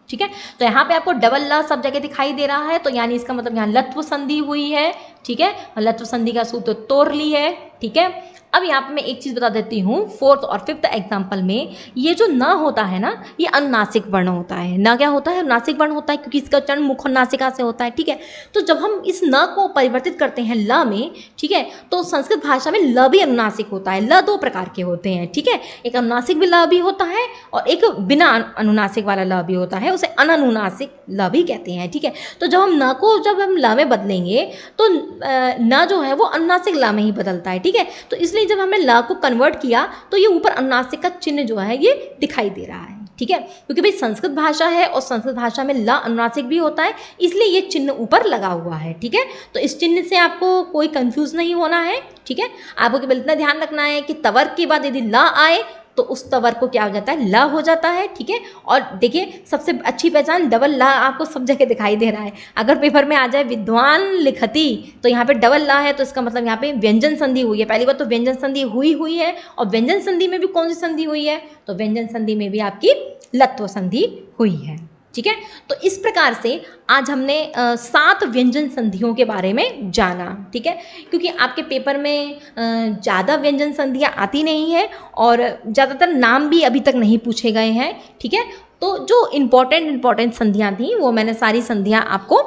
ठीक है, तो यहाँ पे आपको डबल ला सब जगह दिखाई दे रहा है, तो यानी इसका मतलब यहाँ लत्व संधि हुई है। ठीक है, लत्व संधि का सूत्र तोरली है। ठीक है, अब यहाँ पे मैं एक चीज़ बता देती हूँ, 4th और 5th एग्जाम्पल में ये जो न होता है ना, ये अनुनासिक वर्ण होता है। न क्या होता है, अनुनासिक वर्ण होता है, क्योंकि इसका उच्चारण मुख और नासिका से होता है। ठीक है, तो जब हम इस न को परिवर्तित करते हैं ल में, ठीक है, तो संस्कृत भाषा में ल भी अनुनासिक होता है। ल 2 प्रकार के होते हैं। ठीक है, एक अनुनासिक भी ल भी होता है और एक बिना अनुनासिक वाला ल भी होता है, उसे अननुनासिक ल भी कहते हैं। ठीक है, तो जब हम न को ल में बदलेंगे तो न जो है वो अनुनासिक ल में ही बदलता है। ठीक है, तो इसलिए जब हमने ला को कन्वर्ट किया तो ये ऊपर अनुनासिक का चिन्ह जो है ये दिखाई दे रहा है। ठीक है, क्योंकि भाई संस्कृत भाषा है और संस्कृत भाषा में ला अनुनासिक भी होता है, इसलिए ये चिन्ह ऊपर लगा हुआ है। ठीक है, तो इस चिन्ह से आपको कोई कंफ्यूज नहीं होना है। ठीक है, आपको केवल इतना ध्यान रखना है कि तवर्ग के बाद यदि ला आए तो उस तवर्ग को क्या हो जाता है, ला हो जाता है। ठीक है, और देखिए सबसे अच्छी पहचान डबल ला आपको सब जगह दिखाई दे रहा है। अगर पेपर में आ जाए विद्वान लिखती तो यहाँ पे डबल ला है, तो इसका मतलब यहाँ पे व्यंजन संधि हुई है। पहली बात तो व्यंजन संधि हुई है, और व्यंजन संधि में भी कौन सी संधि हुई है, तो व्यंजन संधि में भी आपकी लत्व संधि हुई है। ठीक है, तो इस प्रकार से आज हमने 7 व्यंजन संधियों के बारे में जाना। ठीक है, क्योंकि आपके पेपर में ज़्यादा व्यंजन संधियाँ आती नहीं है और ज़्यादातर नाम भी अभी तक नहीं पूछे गए हैं। ठीक है, तो जो इम्पोर्टेंट संधियाँ थी वो मैंने सारी संधियाँ आपको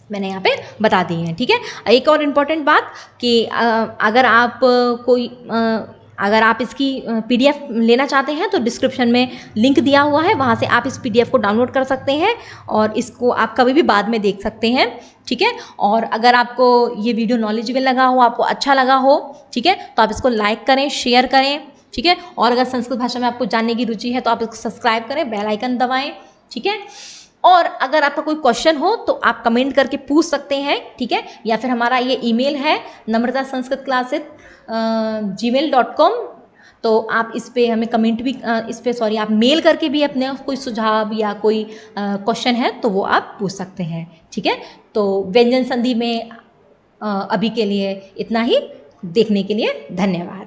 मैंने यहाँ पे बता दी हैं। ठीक है, एक और इम्पॉर्टेंट बात कि अगर आप इसकी PDF लेना चाहते हैं तो डिस्क्रिप्शन में लिंक दिया हुआ है, वहाँ से आप इस PDF को डाउनलोड कर सकते हैं और इसको आप कभी भी बाद में देख सकते हैं। ठीक है, और अगर आपको ये वीडियो नॉलेजेबल लगा हो, आपको अच्छा लगा हो, ठीक है, तो आप इसको लाइक करें, शेयर करें। ठीक है, और अगर संस्कृत भाषा में आपको जानने की रुचि है तो आप इसको सब्सक्राइब करें, बेल आइकन दबाएं। ठीक है, और अगर आपका कोई क्वेश्चन हो तो आप कमेंट करके पूछ सकते हैं, ठीक है। या फिर हमारा ये ईमेल है namratasanskritclass@gmail.com। तो आप इस पे हमें कमेंट भी इस पे सॉरी आप मेल करके भी अपने कोई सुझाव या कोई क्वेश्चन है तो वो आप पूछ सकते हैं, ठीक है। तो व्यंजन संधि में अभी के लिए इतना ही। देखने के लिए धन्यवाद।